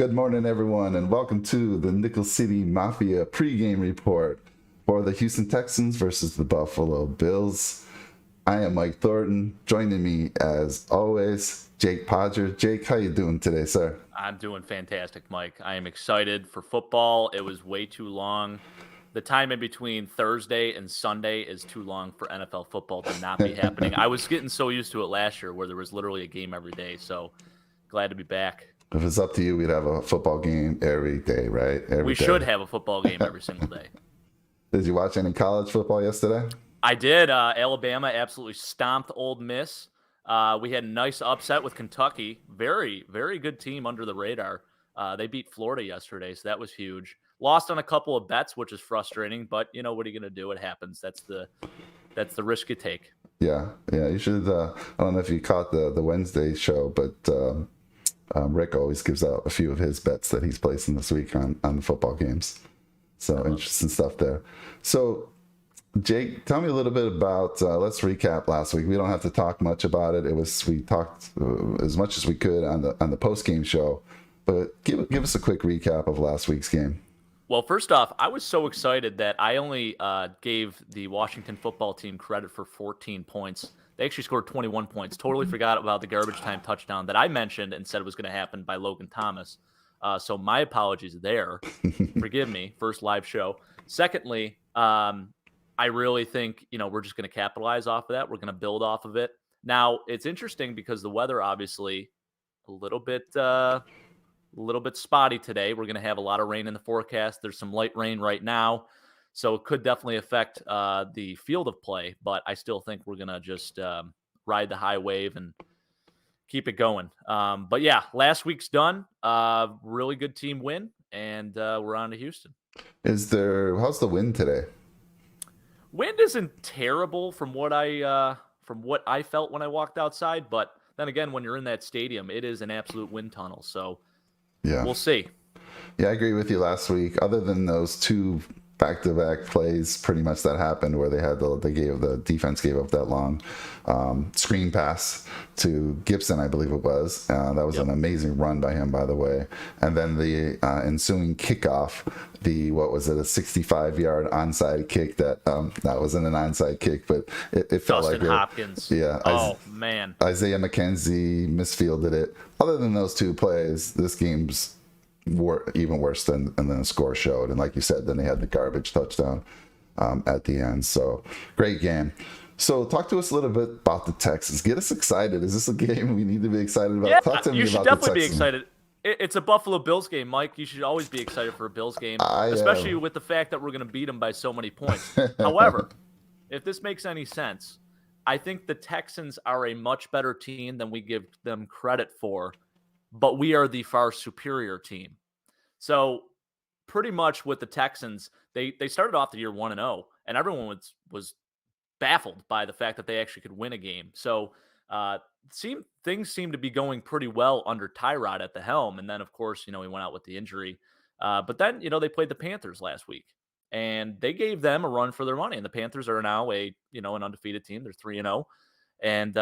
Good morning, everyone, and welcome to the Nickel City Mafia pregame report for the Houston Texans versus the Buffalo Bills. I am Mike Thornton. Joining me, as always, Jake Podger. Jake, how you doing today, sir? I'm doing fantastic, Mike. I am excited for football. It was way too long. The time in between Thursday and Sunday is too long for NFL football to not be happening. I was getting so used to it last year where there was literally a game every day, so glad to be back. If it's up to you, we'd have a football game every day, right? We should have a football game every single day. Did you watch any college football yesterday? I did. Alabama absolutely stomped Ole Miss. We had a nice upset with Kentucky. Very, very good team under the radar. They beat Florida yesterday, so that was huge. Lost on a couple of bets, which is frustrating, but you know what are you going to do? It happens. That's the risk you take. Yeah. You should. I don't know if you caught the Wednesday show, but Rick always gives out a few of his bets that he's placing this week on the football games. So interesting stuff there. So, Jake, tell me a little bit about. Let's recap last week. We don't have to talk much about it. We talked as much as we could on the post game show, but give us a quick recap of last week's game. Well, first off, I was so excited that I only gave the Washington football team credit for 14 points. They actually scored 21 points. Totally forgot about the garbage time touchdown that I mentioned and said was going to happen by Logan Thomas. So my apologies there. Forgive me. First live show. Secondly, I really think, we're just going to capitalize off of that. We're going to build off of it. Now, it's interesting because the weather, obviously, a little bit spotty today. We're going to have a lot of rain in the forecast. There's some light rain right now. So it could definitely affect the field of play, but I still think we're going to just ride the high wave and keep it going. But yeah, last week's done. Really good team win, and we're on to Houston. How's the wind today? Wind isn't terrible from what I felt when I walked outside, but then again, when you're in that stadium, it is an absolute wind tunnel. So yeah, we'll see. Yeah, I agree with you last week. Other than those two back-to-back plays pretty much that happened where the defense gave up that long screen pass to Gibson, I believe it was. That was an amazing run by him, by the way. And then the ensuing kickoff, a 65-yard onside kick that wasn't an onside kick, but it felt Dustin like Hopkins. Yeah. Man. Isaiah McKenzie misfielded it. Other than those two plays, this game's even worse than the score showed. And like you said, then they had the garbage touchdown at the end. So great game. So talk to us a little bit about the Texans. Get us excited. Is this a game we need to be excited about? Yeah, talk to me you about should the definitely be Texans. excited. It's a Buffalo Bills game, Mike. You should always be excited for a Bills game, especially with the fact that we're going to beat them by so many points. However, if this makes any sense, I think the Texans are a much better team than we give them credit for, but we are the far superior team. So pretty much with the Texans, they started off the year 1-0, and everyone was baffled by the fact that they actually could win a game. So things seem to be going pretty well under Tyrod at the helm. And then, of course, he went out with the injury. But then, they played the Panthers last week, and they gave them a run for their money. And the Panthers are now an undefeated team. They're 3-0. And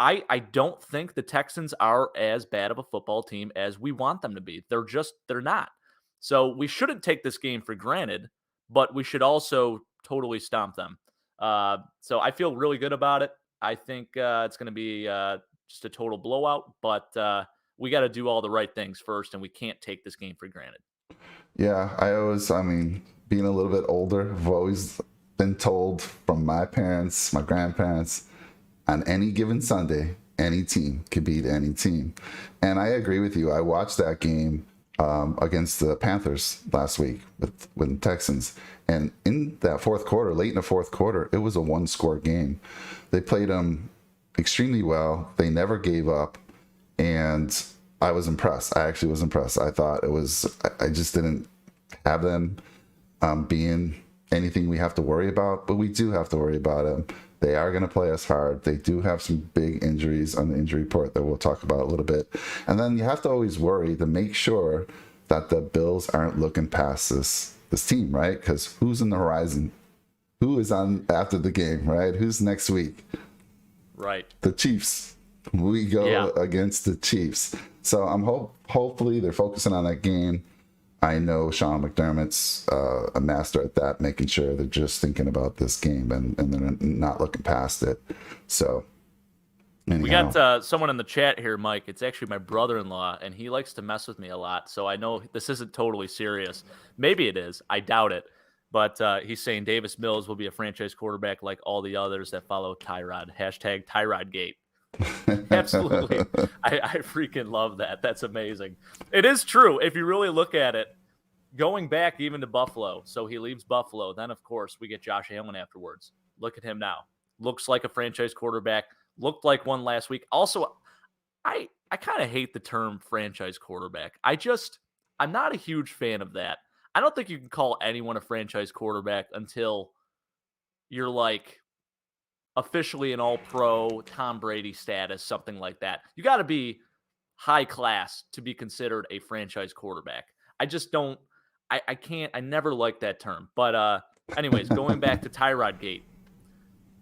I don't think the Texans are as bad of a football team as we want them to be. They're not. So we shouldn't take this game for granted, but we should also totally stomp them. So I feel really good about it. I think it's going to be just a total blowout, but we got to do all the right things first, and we can't take this game for granted. Yeah, being a little bit older, I've always been told from my parents, my grandparents, on any given Sunday, any team could beat any team. And I agree with you. I watched that game against the Panthers last week with the Texans. And in that fourth quarter, late in the fourth quarter, it was a one-score game. They played them extremely well. They never gave up. And I was impressed. I actually was impressed. I thought I just didn't have them being anything we have to worry about, but we do have to worry about them. They are going to play us hard. They do have some big injuries on the injury report that we'll talk about a little bit. And then you have to always worry to make sure that the Bills aren't looking past this team, right? Because who's in the horizon? Who is on after the game, right? Who's next week? Right. The Chiefs. we go against the Chiefs. So I'm hopefully they're focusing on that game. I know Sean McDermott's a master at that, making sure they're just thinking about this game and they're not looking past it. So anyhow. We got someone in the chat here, Mike. It's actually my brother-in-law, and he likes to mess with me a lot. So I know this isn't totally serious. Maybe it is. I doubt it. But he's saying Davis Mills will be a franchise quarterback like all the others that follow Tyrod. Hashtag TyrodGate. Absolutely. I freaking love that. That's amazing. It is true. If you really look at it, going back even to Buffalo. So he leaves Buffalo. Then, of course, we get Josh Allen afterwards. Look at him now. Looks like a franchise quarterback. Looked like one last week. Also, I kind of hate the term franchise quarterback. I'm not a huge fan of that. I don't think you can call anyone a franchise quarterback until you're like officially an all-pro Tom Brady status, something like that. You got to be high class to be considered a franchise quarterback. I just don't, I can't, I never liked that term. But anyways, going back to Tyrod Gate,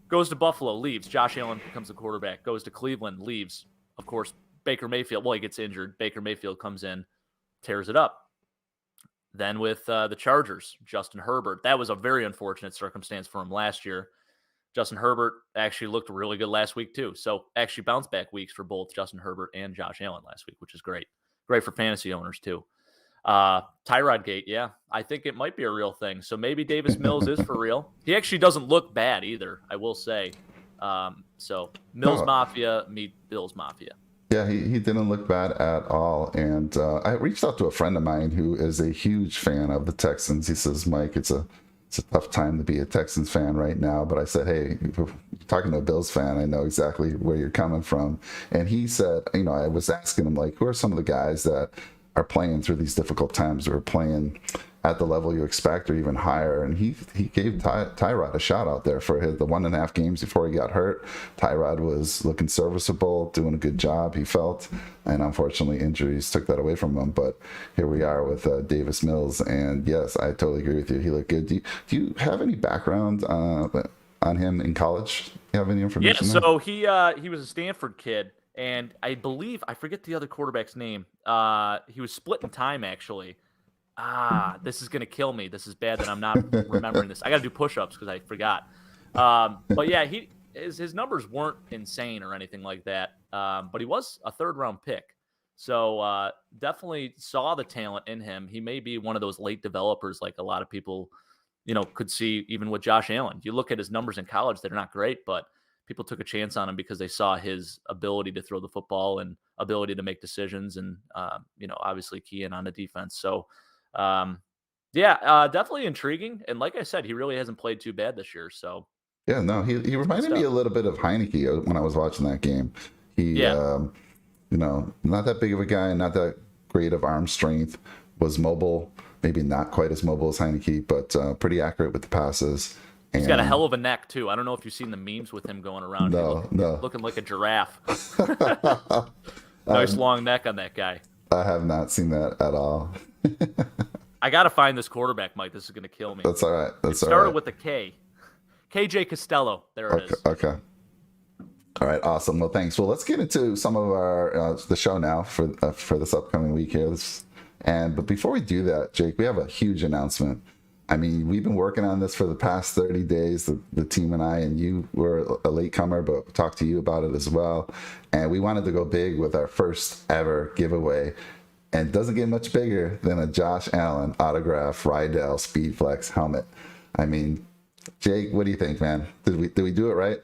goes to Buffalo, leaves. Josh Allen becomes the quarterback, goes to Cleveland, leaves. Of course, Baker Mayfield, he gets injured. Baker Mayfield comes in, tears it up. Then with the Chargers, Justin Herbert. That was a very unfortunate circumstance for him last year. Justin Herbert actually looked really good last week too. So actually bounce back weeks for both Justin Herbert and Josh Allen last week, which is great. Great for fantasy owners too. Tyrod Gate, yeah. I think it might be a real thing. So maybe Davis Mills is for real. He actually doesn't look bad either, I will say. So Mills Mafia meet Bills Mafia. Yeah, he didn't look bad at all. And I reached out to a friend of mine who is a huge fan of the Texans. He says, Mike, it's a tough time to be a Texans fan right now. But I said, hey, if you're talking to a Bills fan, I know exactly where you're coming from. And he said, I was asking him, like, who are some of the guys that are playing through these difficult times or playing at the level you expect or even higher? And he gave Tyrod a shout out there for the 1.5 games before he got hurt. Tyrod was looking serviceable, doing a good job, he felt, and unfortunately injuries took that away from him. But here we are with Davis Mills, and yes, I totally agree with you. He looked good. Do you have any background on him in college? Do you have any information? Yeah, so he was a Stanford kid, and I believe, I forget the other quarterback's name. He was split in time, actually. This is going to kill me. This is bad that I'm not remembering this. I got to do push-ups because I forgot. But yeah, his numbers weren't insane or anything like that. But he was a third-round pick. So definitely saw the talent in him. He may be one of those late developers like a lot of people, could see even with Josh Allen. You look at his numbers in college, they're not great, but people took a chance on him because they saw his ability to throw the football and ability to make decisions and, obviously key in on the defense. So, definitely intriguing. And like I said, he really hasn't played too bad this year. So yeah, no, he reminded me a little bit of Heineke when I was watching that game. Not that big of a guy, not that great of arm strength, was mobile, maybe not quite as mobile as Heineke, but pretty accurate with the passes. He's got a hell of a neck too. I don't know if you've seen the memes with him going around. Looking like a giraffe. Nice long neck on that guy. I have not seen that at all. I got to find this quarterback, Mike. This is going to kill me. That's all right. It started with a K. KJ Costello. There it is. Okay. All right. Awesome. Well, thanks. Well, let's get into some of our the show now for this upcoming week here. But before we do that, Jake, we have a huge announcement. I mean, we've been working on this for the past 30 days, the team and I, and you were a latecomer, but we talked to you about it as well. And we wanted to go big with our first ever giveaway. And it doesn't get much bigger than a Josh Allen autograph Riddell Speedflex helmet. I mean, Jake, what do you think, man? Did we do it right?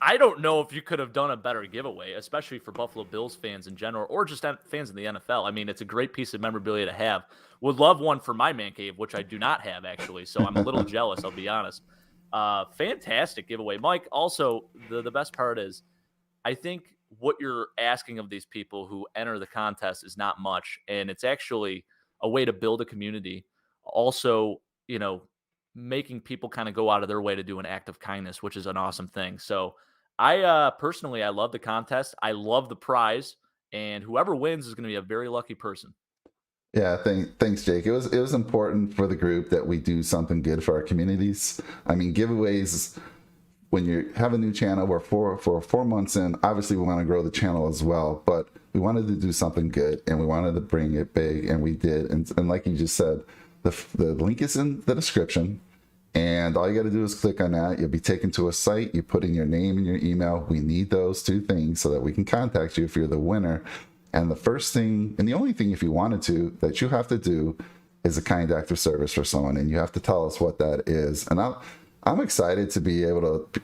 I don't know if you could have done a better giveaway, especially for Buffalo Bills fans in general, or just fans in the NFL. I mean, it's a great piece of memorabilia to have. Would love one for my man cave, which I do not have, actually, so I'm a little jealous, I'll be honest. Fantastic giveaway. Mike, also, the best part is, I think what you're asking of these people who enter the contest is not much, and it's actually a way to build a community. Also, making people kind of go out of their way to do an act of kindness, which is an awesome thing. So I personally love the contest. I love the prize, and whoever wins is going to be a very lucky person. Yeah, thanks, Jake. It was important for the group that we do something good for our communities. I mean, giveaways when you have a new channel, we're for 4 months in, obviously we want to grow the channel as well, but we wanted to do something good and we wanted to bring it big, and we did. And like you just said, the link is in the description, and all you got to do is click on that. You'll be taken to a site. You put in your name and your email. We need those 2 things so that we can contact you if you're the winner. And the first thing, and the only thing if you wanted to, that you have to do is a kind act of service for someone, and you have to tell us what that is. And I'm excited to be able to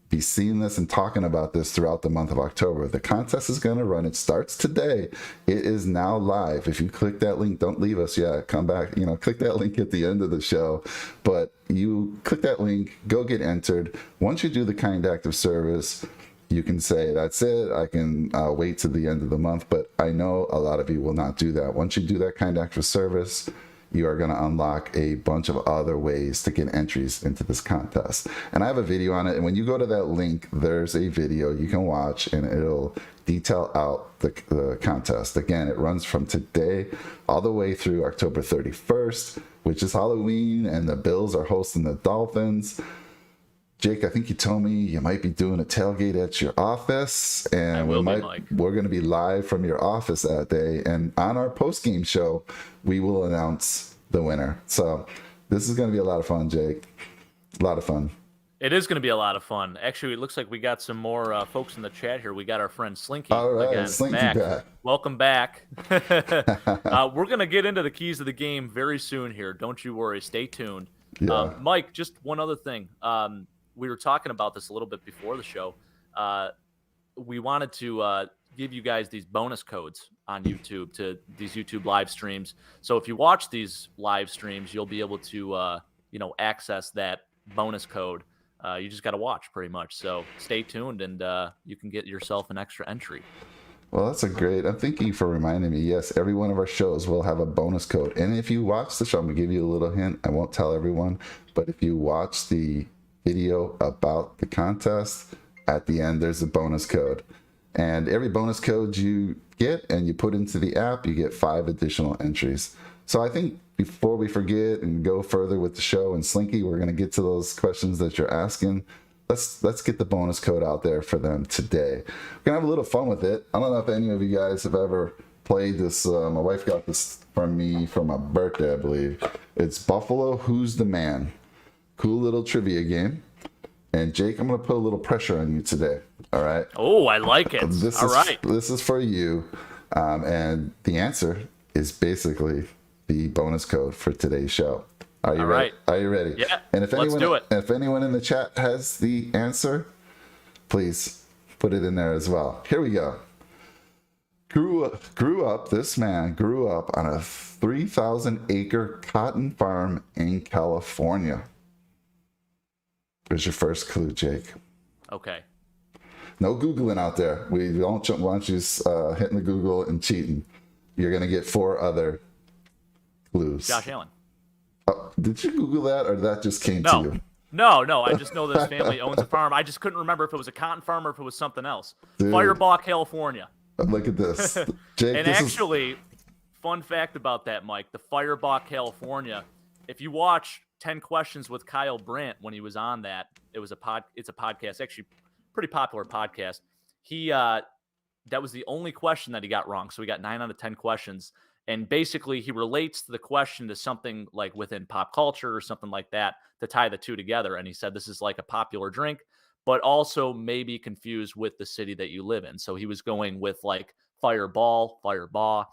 be seeing this and talking about this throughout the month of October. The contest is going to run. It starts today. It is now live. If you click that link, don't leave us yet. Come back, click that link at the end of the show. But you click that link, go get entered. Once you do the kind act of service, you can say, that's it. I can wait to the end of the month. But I know a lot of you will not do that. Once you do that kind act of service, you are going to unlock a bunch of other ways to get entries into this contest. And I have a video on it. And when you go to that link, there's a video you can watch, and it'll detail out the contest. Again, it runs from today all the way through October 31st, which is Halloween, and the Bills are hosting the Dolphins. Jake, I think you told me you might be doing a tailgate at your office, and we're going to be live from your office that day. And on our post-game show, we will announce the winner. So this is going to be a lot of fun, Jake. A lot of fun. It is going to be a lot of fun. Actually, it looks like we got some more folks in the chat here. We got our friend Slinky. All right, again, Slinky back. Welcome back. We're going to get into the keys of the game very soon here. Don't you worry. Stay tuned. Yeah. Mike, just one other thing. We were talking about this a little bit before the show. We wanted to give you guys these bonus codes on YouTube to these YouTube live streams. So if you watch these live streams, you'll be able to, access that bonus code. You just got to watch pretty much. So stay tuned, and you can get yourself an extra entry. Well, that's I'm thanking you for reminding me. Yes, every one of our shows will have a bonus code. And if you watch the show, I'm going to give you a little hint. I won't tell everyone, but if you watch the video about the contest, at the end there's a bonus code, and every bonus code you get and you put into the app, you get 5 additional entries. So I think before we forget and go further with the show, and Slinky, we're going to get to those questions that you're asking. Let's get the bonus code out there for them today. We're gonna have a little fun with it. I don't know if any of you guys have ever played this. My wife got this from me for my birthday, I believe. It's Buffalo Who's the Man. Cool little trivia game. And Jake, I'm going to put a little pressure on you today. All right. Oh, I like it. This is for you. And the answer is basically the bonus code for today's show. Are you ready? Are you ready? Yeah. And if let's do it. If anyone in the chat has the answer, please put it in there as well. Here we go. This man grew up on a 3,000-acre cotton farm in California. Here's your first clue, Jake. Okay. No Googling out there. We don't want you hitting the Google and cheating. You're going to get 4 other clues. Josh Allen. Did you Google that, or that just came to you? No. I just know this family owns a farm. I just couldn't remember if it was a cotton farm or if it was something else. Dude. Firebaugh, California. Look at this. Jake, and actually, fun fact about that, Mike, the Firebaugh, California, if you watch 10 Questions with Kyle Brandt when he was on that, it's a podcast, actually pretty popular podcast. That was the only question that he got wrong. So he got 9 out of 10 questions. And basically he relates the question to something like within pop culture or something like that to tie the two together. And he said, this is like a popular drink, but also maybe confused with the city that you live in. So he was going with like Firebaugh.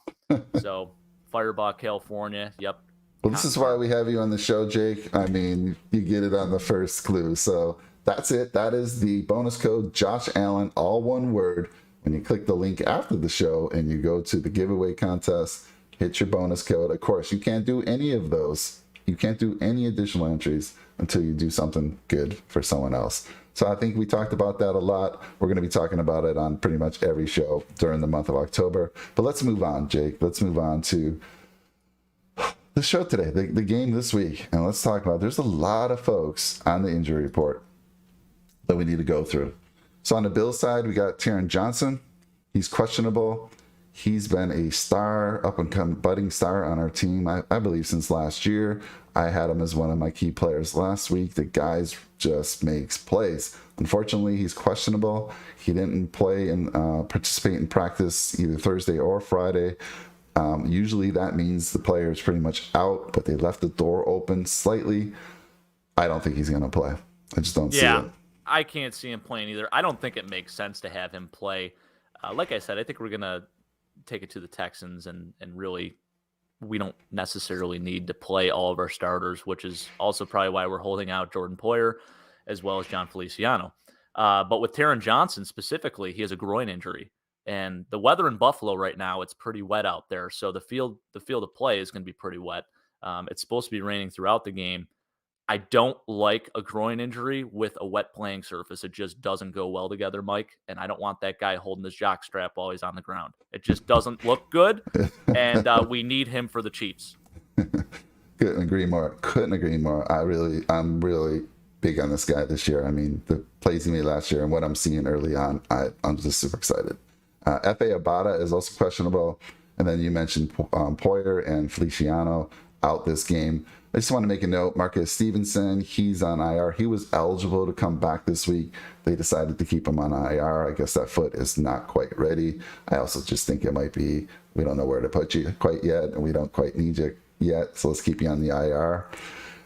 So Firebaugh, California. Yep. Well, this is why we have you on the show, Jake. I mean, you get it on the first clue. So that's it. That is the bonus code, Josh Allen, all one word. When you click the link after the show and you go to the giveaway contest, hit your bonus code. Of course, you can't do any of those. You can't do any additional entries until you do something good for someone else. So I think we talked about that a lot. We're going to be talking about it on pretty much every show during the month of October. But let's move on, Jake. Let's move on to the show today, the game this week. And let's talk about, there's a lot of folks on the injury report that we need to go through. So on the Bills side, we got Taron Johnson. He's questionable. He's been a star, up and come budding star on our team, I believe, since last year. I had him as one of my key players last week. The guy just makes plays. Unfortunately, he's questionable. He didn't play and participate in practice either Thursday or Friday. Usually that means the player is pretty much out, but they left the door open slightly. I don't think he's going to play. I just don't see it. I can't see him playing either. I don't think it makes sense to have him play. Like I said, I think we're going to take it to the Texans, and really we don't necessarily need to play all of our starters, which is also probably why we're holding out Jordan Poyer as well as John Feliciano. But with Taron Johnson specifically, he has a groin injury. And the weather in Buffalo right now, it's pretty wet out there. So the field of play is going to be pretty wet. It's supposed to be raining throughout the game. I don't like a groin injury with a wet playing surface. It just doesn't go well together, Mike. And I don't want that guy holding his jock strap while he's on the ground. It just doesn't look good. And we need him for the Chiefs. Couldn't agree more. I'm really big on this guy this year. I mean, the plays he made last year and what I'm seeing early on, I'm just super excited. F.A. Abada is also questionable. And then you mentioned Poyer and Feliciano out this game. I just want to make a note. Marcus Stevenson, he's on IR. He was eligible to come back this week. They decided to keep him on IR. I guess that foot is not quite ready. I also just think it might be, we don't know where to put you quite yet, and we don't quite need you yet. So let's keep you on the IR.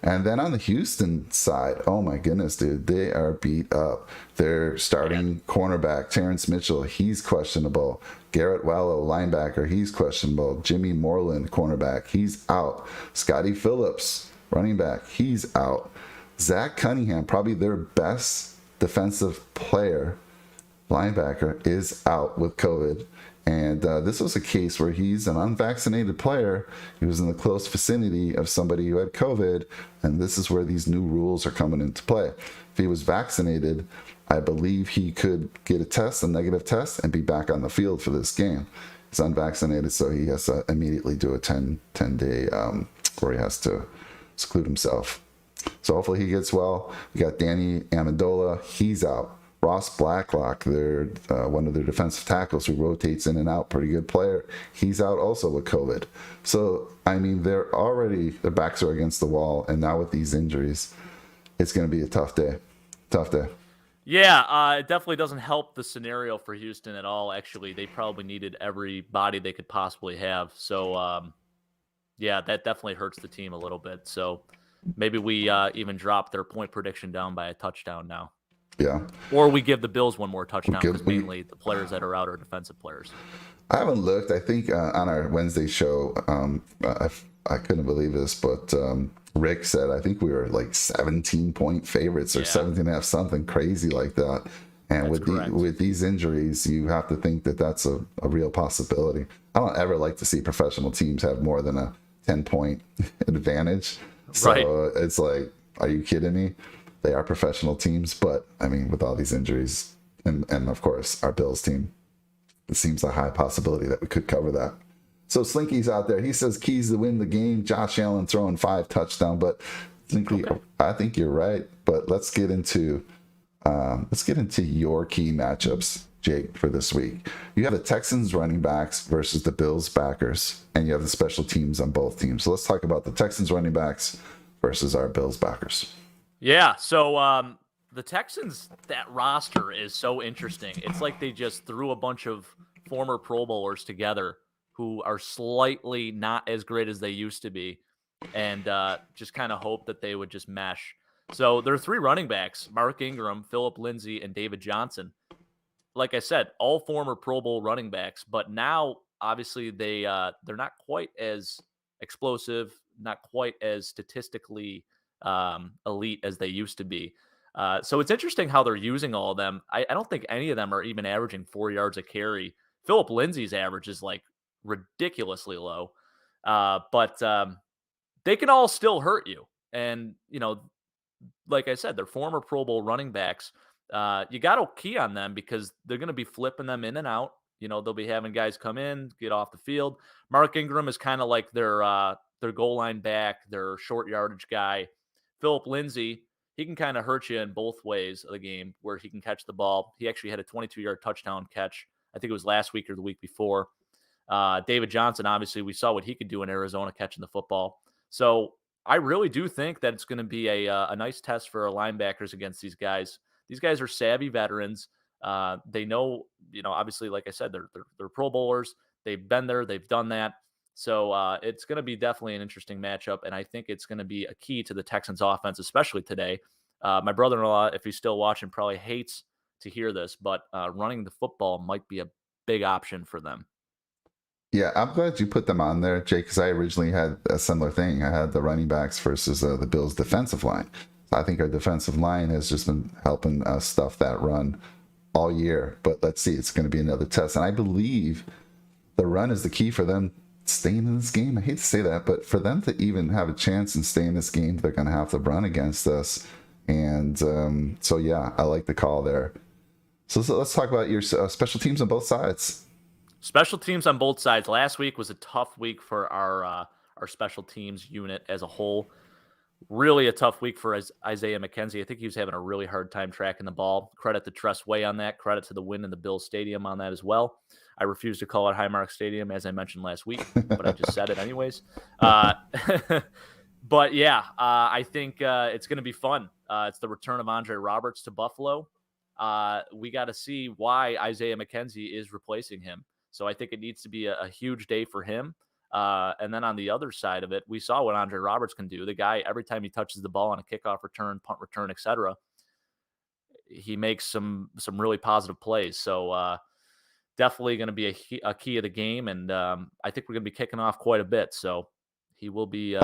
And then on the Houston side, oh my goodness, dude, they are beat up. Their starting cornerback, Terrence Mitchell, he's questionable. Garrett Wallow, linebacker, he's questionable. Jimmy Moreland, cornerback, he's out. Scotty Phillips, running back, he's out. Zach Cunningham, probably their best defensive player, linebacker, is out with COVID. And this was a case where he's an unvaccinated player. He was in the close vicinity of somebody who had COVID, and this is where these new rules are coming into play. If he was vaccinated, I believe he could get a negative test, and be back on the field for this game. He's unvaccinated, so he has to immediately do a 10-day where he has to seclude himself. So hopefully he gets well. We got Danny Amendola. He's out. Ross Blacklock, one of their defensive tackles who rotates in and out, pretty good player. He's out also with COVID. So, I mean, their backs are against the wall, and now with these injuries, it's going to be a tough day. Tough day. Yeah, it definitely doesn't help the scenario for Houston at all, actually. They probably needed every body they could possibly have. So, yeah, that definitely hurts the team a little bit. So maybe we even drop their point prediction down by a touchdown now. Yeah. Or we give the Bills one more touchdown, because mainly the players that are out are defensive players. I haven't looked. I think on our Wednesday show, I couldn't believe this, but Rick said I think we were like 17-point favorites or 17.5, something crazy like that. And with these injuries, you have to think that that's a real possibility. I don't ever like to see professional teams have more than a 10-point advantage. So It's like, are you kidding me? They are professional teams, but I mean, with all these injuries, and of course our Bills team, it seems a high possibility that we could cover that. So Slinky's out there. He says keys to win the game. Josh Allen throwing 5 touchdowns, but Slinky, I think you're right. But let's get into your key matchups, Jake, for this week. You have the Texans running backs versus the Bills backers, and you have the special teams on both teams. So let's talk about the Texans running backs versus our Bills backers. Yeah, so the Texans, that roster is so interesting. It's like they just threw a bunch of former Pro Bowlers together who are slightly not as great as they used to be, and just kind of hope that they would just mesh. So there are 3 running backs: Mark Ingram, Phillip Lindsay, and David Johnson. Like I said, all former Pro Bowl running backs, but now obviously they're not quite as explosive, not quite as statistically elite as they used to be. So it's interesting how they're using all of them. I don't think any of them are even averaging 4 yards a carry. Phillip Lindsay's average is like ridiculously low, but they can all still hurt you. And, like I said, they're former Pro Bowl running backs. You got to key on them because they're going to be flipping them in and out. They'll be having guys come in, get off the field. Mark Ingram is kind of like their goal line back, their short yardage guy. Phillip Lindsay, he can kind of hurt you in both ways of the game, where he can catch the ball. He actually had a 22-yard touchdown catch. I think it was last week or the week before. David Johnson, obviously, we saw what he could do in Arizona catching the football. So I really do think that it's going to be a nice test for our linebackers against these guys. These guys are savvy veterans. They know, obviously, like I said, they're Pro Bowlers. They've been there. They've done that. So it's going to be definitely an interesting matchup, and I think it's going to be a key to the Texans' offense, especially today. My brother-in-law, if he's still watching, probably hates to hear this, but running the football might be a big option for them. Yeah, I'm glad you put them on there, Jake, because I originally had a similar thing. I had the running backs versus the Bills' defensive line. I think our defensive line has just been helping us stuff that run all year. But let's see, it's going to be another test. And I believe the run is the key for them staying in this game. I hate to say that, but for them to even have a chance and stay in this game, they're going to have to run against us. And so, yeah, I like the call there. So let's talk about your special teams on both sides. Special teams on both sides. Last week was a tough week for our special teams unit as a whole. Really a tough week for Isaiah McKenzie. I think he was having a really hard time tracking the ball. Credit to Tress Way on that. Credit to the win in the Bills Stadium on that as well. I refuse to call it Highmark Stadium, as I mentioned last week, but I just said it anyways. But yeah, I think it's going to be fun. It's the return of Andre Roberts to Buffalo. We got to see why Isaiah McKenzie is replacing him. So I think it needs to be a huge day for him. And then on the other side of it, we saw what Andre Roberts can do. The guy, every time he touches the ball on a kickoff return, punt return, etc., he makes some really positive plays. So definitely going to be a key of the game. And I think we're going to be kicking off quite a bit. So he will be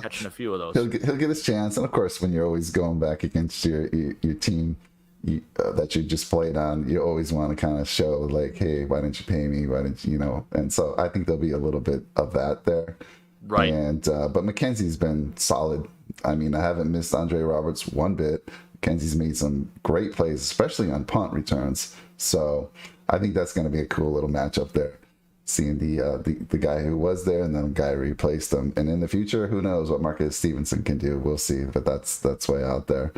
catching a few of those. He'll get his chance. And of course, when you're always going back against your team that you just played on, you always want to kind of show like, hey, why didn't you pay me? Why didn't you, And so I think there'll be a little bit of that there. Right. And but McKenzie's been solid. I mean, I haven't missed Andre Roberts one bit. McKenzie's made some great plays, especially on punt returns. So I think that's going to be a cool little matchup there. Seeing the guy who was there and then the guy who replaced him. And in the future, who knows what Marcus Stevenson can do? We'll see. But that's way out there.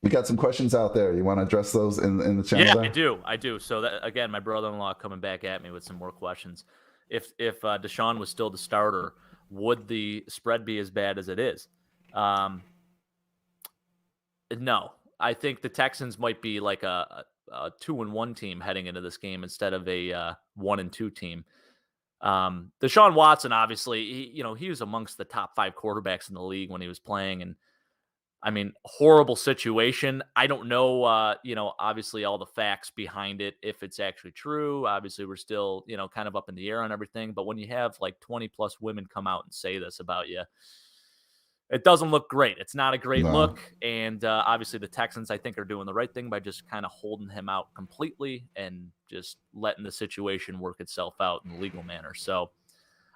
We got some questions out there. You want to address those in the channel? Yeah, there? I do. So that, again, my brother-in-law coming back at me with some more questions. If Deshaun was still the starter, would the spread be as bad as it is? No. I think the Texans might be like a 2-1 team heading into this game instead of a 1-2 team. Deshaun Watson, obviously, he was amongst the top 5 quarterbacks in the league when he was playing, and I mean, horrible situation. I don't know, obviously all the facts behind it, if it's actually true. Obviously, we're still, kind of up in the air on everything. But when you have like 20 plus women come out and say this about you, it doesn't look great. It's not a great look. And obviously the Texans, I think, are doing the right thing by just kind of holding him out completely and just letting the situation work itself out in a legal manner. So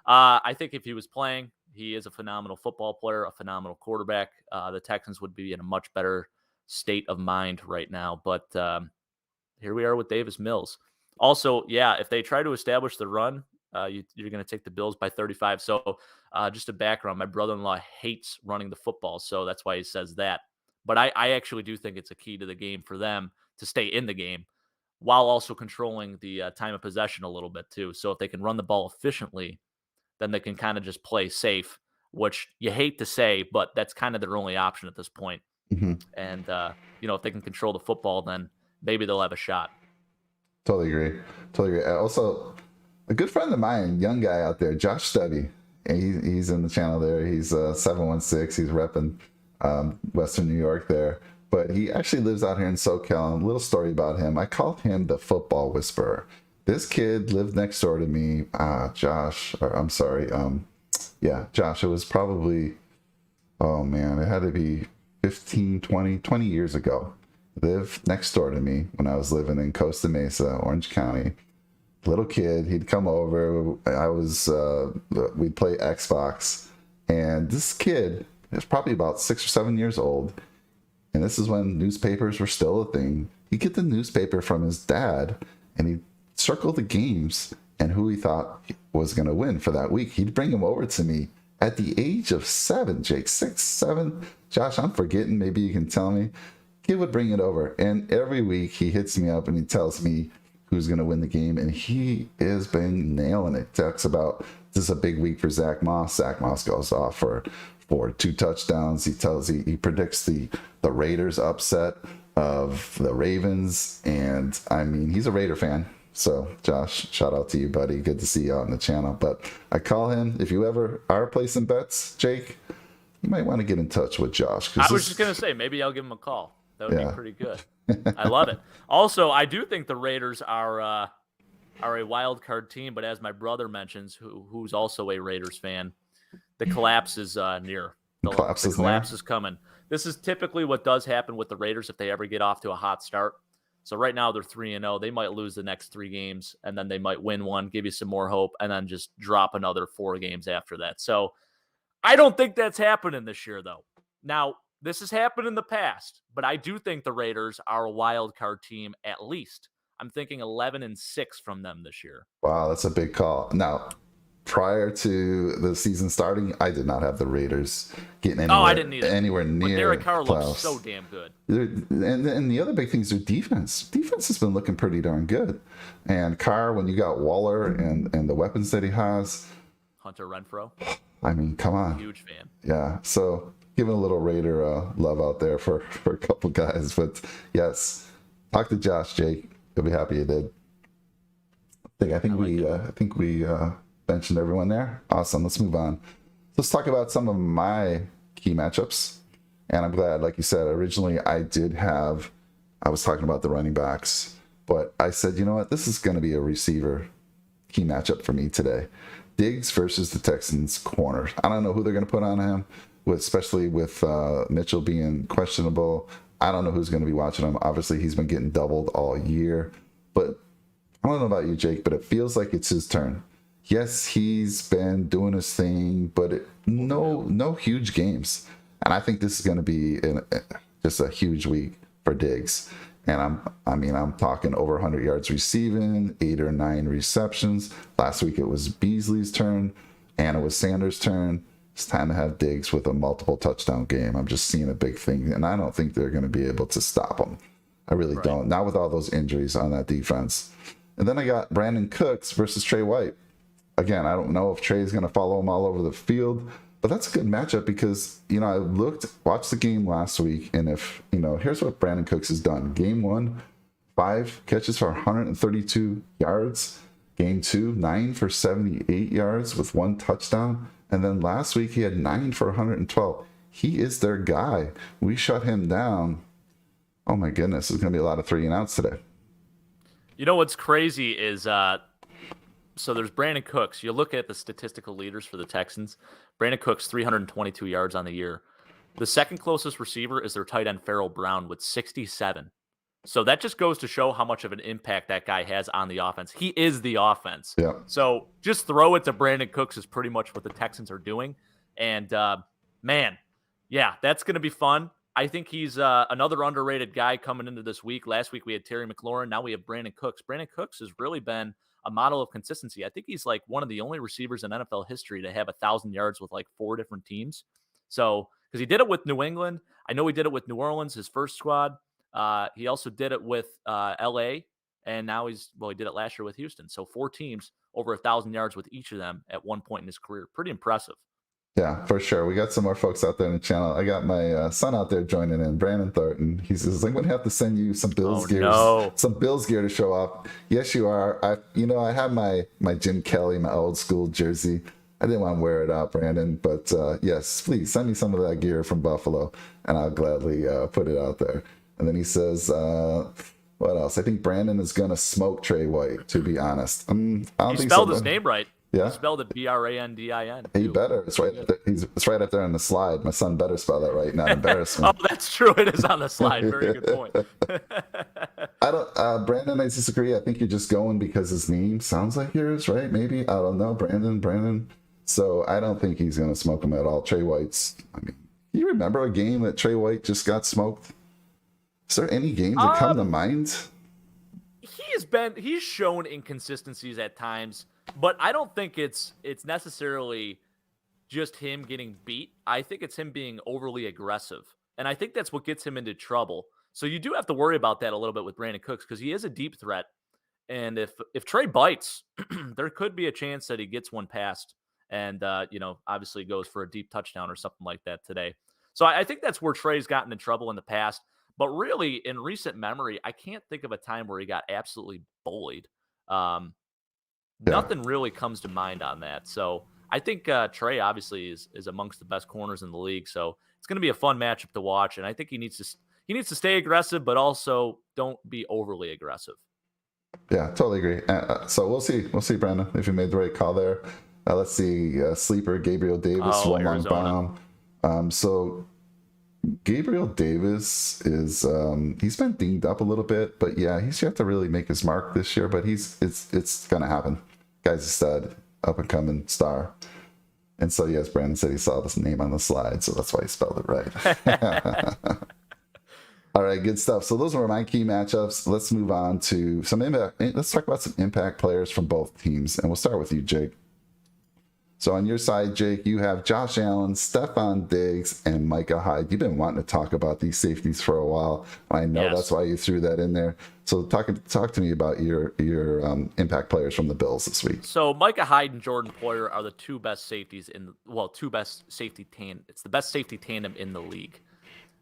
I think if he was playing, he is a phenomenal football player, a phenomenal quarterback. The Texans would be in a much better state of mind right now. But here we are with Davis Mills. Also, yeah, if they try to establish the run, you're going to take the Bills by 35. So just a background, my brother-in-law hates running the football, so that's why he says that. But I actually do think it's a key to the game for them to stay in the game while also controlling the time of possession a little bit too. So if they can run the ball efficiently, then they can kind of just play safe, which you hate to say, but that's kind of their only option at this point. Mm-hmm. And, if they can control the football, then maybe they'll have a shot. Totally agree. Also, a good friend of mine, young guy out there, Josh Stubby, and he's in the channel there. He's 716. He's repping Western New York there. But he actually lives out here in SoCal. A little story about him. I called him the football whisperer. This kid lived next door to me, Josh. Josh. It was probably, it had to be 15, 20 years ago. Lived next door to me when I was living in Costa Mesa, Orange County. Little kid, he'd come over. We'd play Xbox, and this kid is probably about 6 or 7 years old. And this is when newspapers were still a thing. He'd get the newspaper from his dad, and he'd circle the games and who he thought was going to win for that week. He'd bring them over to me at the age of 7, Jake, 6, 7. Josh, I'm forgetting. Maybe you can tell me. Kid would bring it over. And every week he hits me up and he tells me who's going to win the game, and he is been nailing it. Talks about this is a big week for Zach Moss. Zach Moss goes off for 2 touchdowns. He predicts the Raiders upset of the Ravens, and I mean, he's a Raider fan. So Josh, shout out to you, buddy. Good to see you on the channel. But I call him, if you ever are placing bets, Jake, you might want to get in touch with Josh. I was just going to say, maybe I'll give him a call. That would be pretty good. I love it. Also, I do think the Raiders are a wild card team, but as my brother mentions, who's also a Raiders fan, the collapse is near. The collapse is coming. This is typically what does happen with the Raiders if they ever get off to a hot start. So right now they're 3-0. They might lose the next 3 games, and then they might win one, give you some more hope, and then just drop another 4 games after that. So I don't think that's happening this year, though. Now, this has happened in the past, but I do think the Raiders are a wild card team at least. I'm thinking 11-6 from them this year. Wow, that's a big call. Now, prior to the season starting, I did not have the Raiders getting anywhere near. But Derek Carr looks so damn good. And the other big thing is their defense. Defense has been looking pretty darn good. And Carr, when you got Waller and the weapons that he has. Hunter Renfrow. I mean, come on. Huge fan. Yeah, so giving a little Raider love out there for a couple guys. But yes, talk to Josh, Jake. He'll be happy you did. I think we mentioned everyone there. Awesome. Let's move on. Let's talk about some of my key matchups. And I'm glad, like you said, originally I was talking about the running backs, but I said, you know what? This is going to be a receiver key matchup for me today. Diggs versus the Texans corners. I don't know who they're going to put on him, especially with Mitchell being questionable. I don't know who's going to be watching him. Obviously, he's been getting doubled all year. But I don't know about you, Jake, but it feels like it's his turn. Yes, he's been doing his thing, but no huge games. And I think this is going to be just a huge week for Diggs. And I'm talking over 100 yards receiving, 8 or 9 receptions. Last week it was Beasley's turn, and it was Sanders' turn. It's time to have Diggs with a multiple touchdown game. I'm just seeing a big thing, and I don't think they're going to be able to stop him. I really don't. Not with all those injuries on that defense. And then I got Brandon Cooks versus Trey White. Again, I don't know if Trey's going to follow him all over the field, but that's a good matchup because, I watched the game last week, and here's what Brandon Cooks has done. Game 1, 5 catches for 132 yards. Game 2, 9 for 78 yards with 1 touchdown. And then last week he had 9 for 112. He is their guy. We shut him down. Oh my goodness, there's going to be a lot of 3 and outs today. You know what's crazy is so there's Brandon Cooks. You look at the statistical leaders for the Texans. Brandon Cooks, 322 yards on the year. The second closest receiver is their tight end Farrell Brown with 67. So that just goes to show how much of an impact that guy has on the offense. He is the offense. Yeah. So just throw it to Brandon Cooks is pretty much what the Texans are doing. And, man, yeah, that's going to be fun. I think he's another underrated guy coming into this week. Last week we had Terry McLaurin. Now we have Brandon Cooks. Brandon Cooks has really been a model of consistency. I think he's like one of the only receivers in NFL history to have 1,000 yards with like 4 different teams. So, because he did it with New England. I know he did it with New Orleans, his first squad. He also did it with LA, and now he did it last year with Houston. So 4 teams, over 1,000 yards with each of them at one point in his career. Pretty impressive. Yeah, for sure. We got some more folks out there in the channel. I got my son out there joining in, Brandon Thornton. He says, I'm going to have to send you some Bills gear. No. Some Bills gear to show off. Yes, you are. I have my Jim Kelly, my old school jersey. I didn't want to wear it out, Brandon. But yes, please send me some of that gear from Buffalo, and I'll gladly put it out there. And then he says, what else? I think Brandon is going to smoke Trey White, to be honest. I don't you think spelled so, his name right. Yeah. You spelled it Brandin. He better. It's right up there. It's right up there on the slide. My son better spell that right, not embarrass me. Oh, that's true. It is on the slide. Very good point. Brandon, I disagree. I think you're just going because his name sounds like yours, right? Maybe. I don't know. Brandon. So I don't think he's going to smoke him at all. Trey White's, you remember a game that Trey White just got smoked? Is there any games that come to mind? He's shown inconsistencies at times, but I don't think it's necessarily just him getting beat. I think it's him being overly aggressive, and I think that's what gets him into trouble. So you do have to worry about that a little bit with Brandon Cooks because he is a deep threat, And if Trey bites, there could be a chance that he gets one past and, obviously goes for a deep touchdown or something like that today. So I think that's where Trey's gotten in trouble in the past. But really, in recent memory, I can't think of a time where he got absolutely bullied. Um, Yeah. Nothing really comes to mind on that. So I think Trey obviously is amongst the best corners in the league. So it's going to be a fun matchup to watch. And I think he needs to stay aggressive, but also don't be overly aggressive. Yeah, totally agree. So we'll see. We'll see, Brandon, if you made the right call there. Let's see. Sleeper Gabriel Davis, one long bomb. So Gabriel Davis is he's been dinged up a little bit, but yeah, he's yet to really make his mark this year. But it's gonna happen. Guy's a stud, up and coming star. And so yes, Brandon said he saw this name on the slide, so that's why he spelled it right. All right, good stuff. So those were my key matchups. Let's move on to some impact. Let's talk about some impact players from both teams, and we'll start with you, Jake. So on your side, Jake, you have Josh Allen, Stephon Diggs, and Micah Hyde. You've been wanting to talk about these safeties for a while. I know That's why you threw that in there. So talk to me about your impact players from the Bills this week. So Micah Hyde and Jordan Poyer are the two best safeties it's the best safety tandem in the league.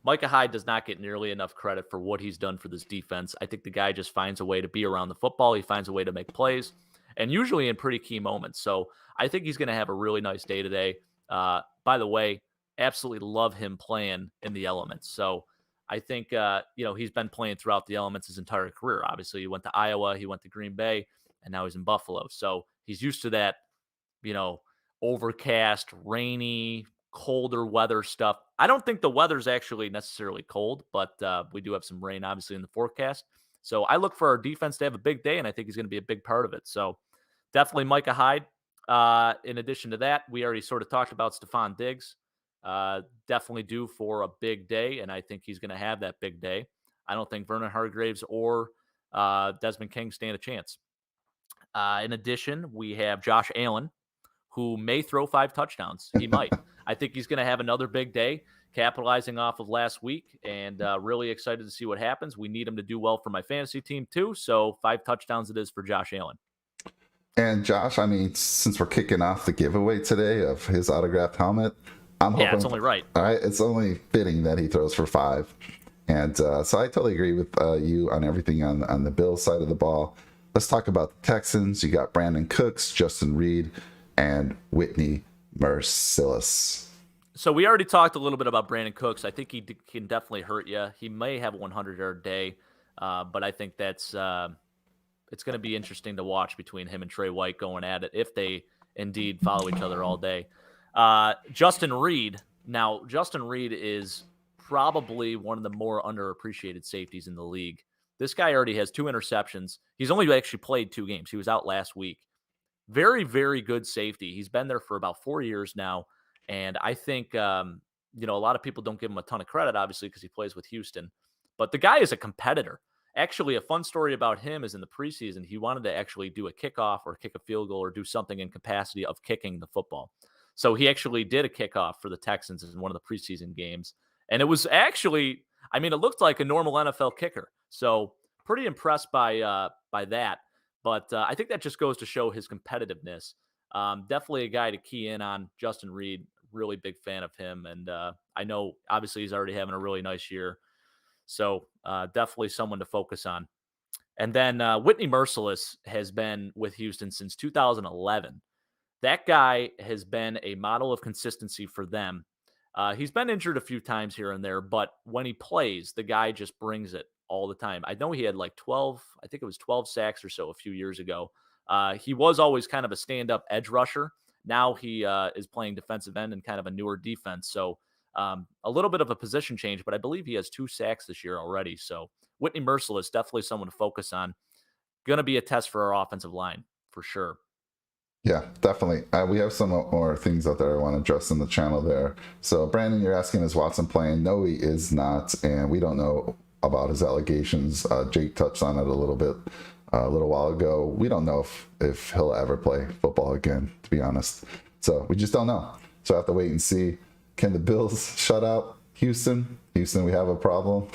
Micah Hyde does not get nearly enough credit for what he's done for this defense. I think the guy just finds a way to be around the football. He finds a way to make plays, and usually in pretty key moments. So I think he's going to have a really nice day today. By the way, absolutely love him playing in the elements. So I think, he's been playing throughout the elements his entire career. Obviously, he went to Iowa, he went to Green Bay, and now he's in Buffalo. So he's used to that, overcast, rainy, colder weather stuff. I don't think the weather's actually necessarily cold, but we do have some rain, obviously, in the forecast. So I look for our defense to have a big day, and I think he's going to be a big part of it. So definitely Micah Hyde. In addition to that, we already sort of talked about Stephon Diggs. Definitely due for a big day, and I think he's going to have that big day. I don't think Vernon Hargreaves or Desmond King stand a chance. In addition, we have Josh Allen, who may throw 5 touchdowns. He might. I think he's going to have another big day, capitalizing off of last week, and really excited to see what happens. We need him to do well for my fantasy team too, so 5 touchdowns it is for Josh Allen. And Josh, I mean, since we're kicking off the giveaway today of his autographed helmet, I'm hoping, it's only right. All right, it's only fitting that he throws for 5. And so I totally agree with you on everything on the Bills side of the ball. Let's talk about the Texans. You got Brandon Cooks, Justin Reed, and Whitney Mercilus. So we already talked a little bit about Brandon Cooks. I think he can definitely hurt you. He may have a 100-yard day, but I think that's it's going to be interesting to watch between him and Trey White going at it if they indeed follow each other all day. Justin Reed. Now, Justin Reed is probably one of the more underappreciated safeties in the league. This guy already has 2 interceptions. He's only actually played 2 games. He was out last week. Very, very good safety. He's been there for about 4 years now. And I think, a lot of people don't give him a ton of credit, obviously, because he plays with Houston. But the guy is a competitor. Actually, a fun story about him is in the preseason, he wanted to actually do a kickoff or kick a field goal or do something in capacity of kicking the football. So he actually did a kickoff for the Texans in one of the preseason games. And it was actually, it looked like a normal NFL kicker. So pretty impressed by that. But I think that just goes to show his competitiveness. Definitely a guy to key in on. Justin Reed, really big fan of him. And I know, obviously, he's already having a really nice year. So definitely someone to focus on. And then Whitney Mercilus has been with Houston since 2011. That guy has been a model of consistency for them. He's been injured a few times here and there, but when he plays, the guy just brings it all the time. I know he had like 12 sacks or so a few years ago. He was always kind of a stand-up edge rusher. Now he is playing defensive end in kind of a newer defense. So a little bit of a position change, but I believe he has 2 sacks this year already. So Whitney Mercilus, definitely someone to focus on. Going to be a test for our offensive line for sure. Yeah, definitely. We have some more things out there I want to address in the channel there. So Brandon, you're asking, is Watson playing? No, he is not. And we don't know about his allegations. Jake touched on it a little bit a little while ago. We don't know if he'll ever play football again, to be honest. So we just don't know. So I have to wait and see. Can the Bills shut out Houston? Houston, we have a problem.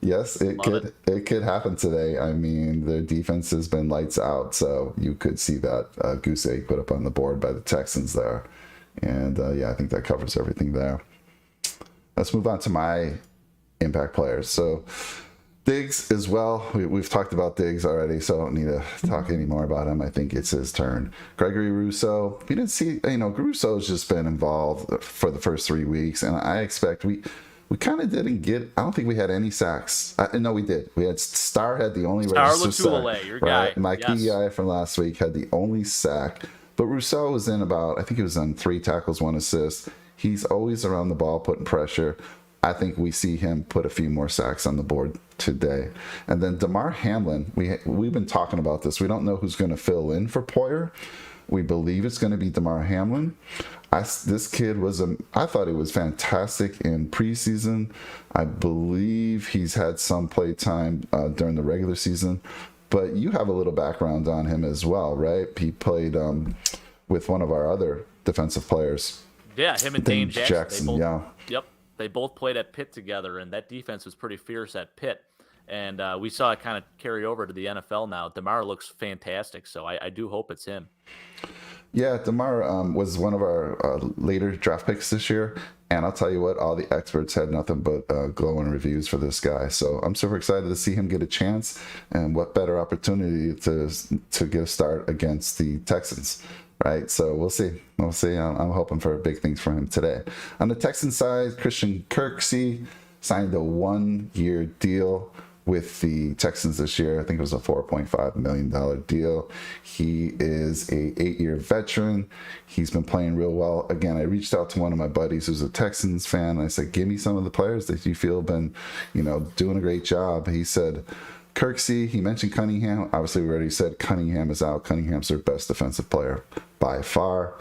Yes, it could happen today. I mean, their defense has been lights out, so you could see that goose egg put up on the board by the Texans there. And I think that covers everything there. Let's move on to my impact players. So Diggs as well. We've talked about Diggs already, so I don't need to talk any more about him. I think it's his turn. Gregory Rousseau. We didn't see, Rousseau's just been involved for the first 3 weeks, and I expect we kind of didn't get. I don't think we had any sacks. No, we did. We had Star had the only registered sack. Your guy, right? My key guy from last week had the only sack. But Rousseau was in I think he was on 3 tackles, 1 assist. He's always around the ball, putting pressure. I think we see him put a few more sacks on the board today. And then Demar Hamlin, we've been talking about this. We don't know who's going to fill in for Poyer. We believe it's going to be Demar Hamlin. This kid I thought he was fantastic in preseason. I believe he's had some play time during the regular season. But you have a little background on him as well, right? He played with one of our other defensive players. Yeah, him and Dane Jackson. Yep. They both played at Pitt together, and that defense was pretty fierce at Pitt. And we saw it kind of carry over to the NFL now. Demar looks fantastic, so I do hope it's him. Yeah, Demar was one of our later draft picks this year. And I'll tell you what, all the experts had nothing but glowing reviews for this guy. So I'm super excited to see him get a chance. And what better opportunity to get a start against the Texans, right? So we'll see. I'm hoping for big things for him today. On the Texans side, Christian Kirksey signed a 1-year deal with the Texans this year. I think it was a $4.5 million deal. He is a 8-year veteran. He's been playing real well. Again, I reached out to one of my buddies who's a Texans fan, and I said, give me some of the players that you feel have been, doing a great job. He said, Kirksey, he mentioned Cunningham. Obviously, we already said Cunningham is out. Cunningham's their best defensive player by far.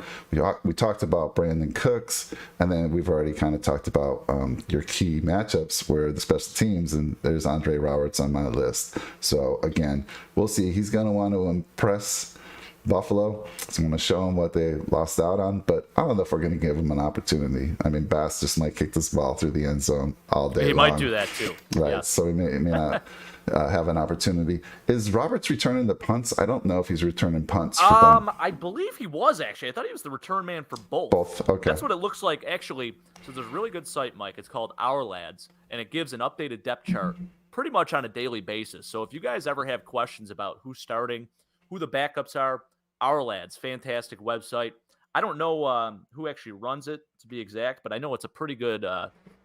We talked about Brandon Cooks, and then we've already kind of talked about your key matchups where the special teams, and there's Andre Roberts on my list. So, again, we'll see. He's going to want to impress Buffalo. It's going to show them what they lost out on, but I don't know if we're going to give him an opportunity. I mean, Bass just might kick this ball through the end zone all day long. He might do that too. Right, yes. So he may not have an opportunity. Is Roberts returning the punts? I don't know if he's returning punts for them. I believe he was, actually. I thought he was the return man for both. Both, okay. That's what it looks like, actually. So there's a really good site, Mike. It's called Our Lads, and it gives an updated depth chart pretty much on a daily basis. So if you guys ever have questions about who's starting, who the backups are, Our Lads, fantastic website. I don't know who actually runs it, to be exact, but I know it's a pretty good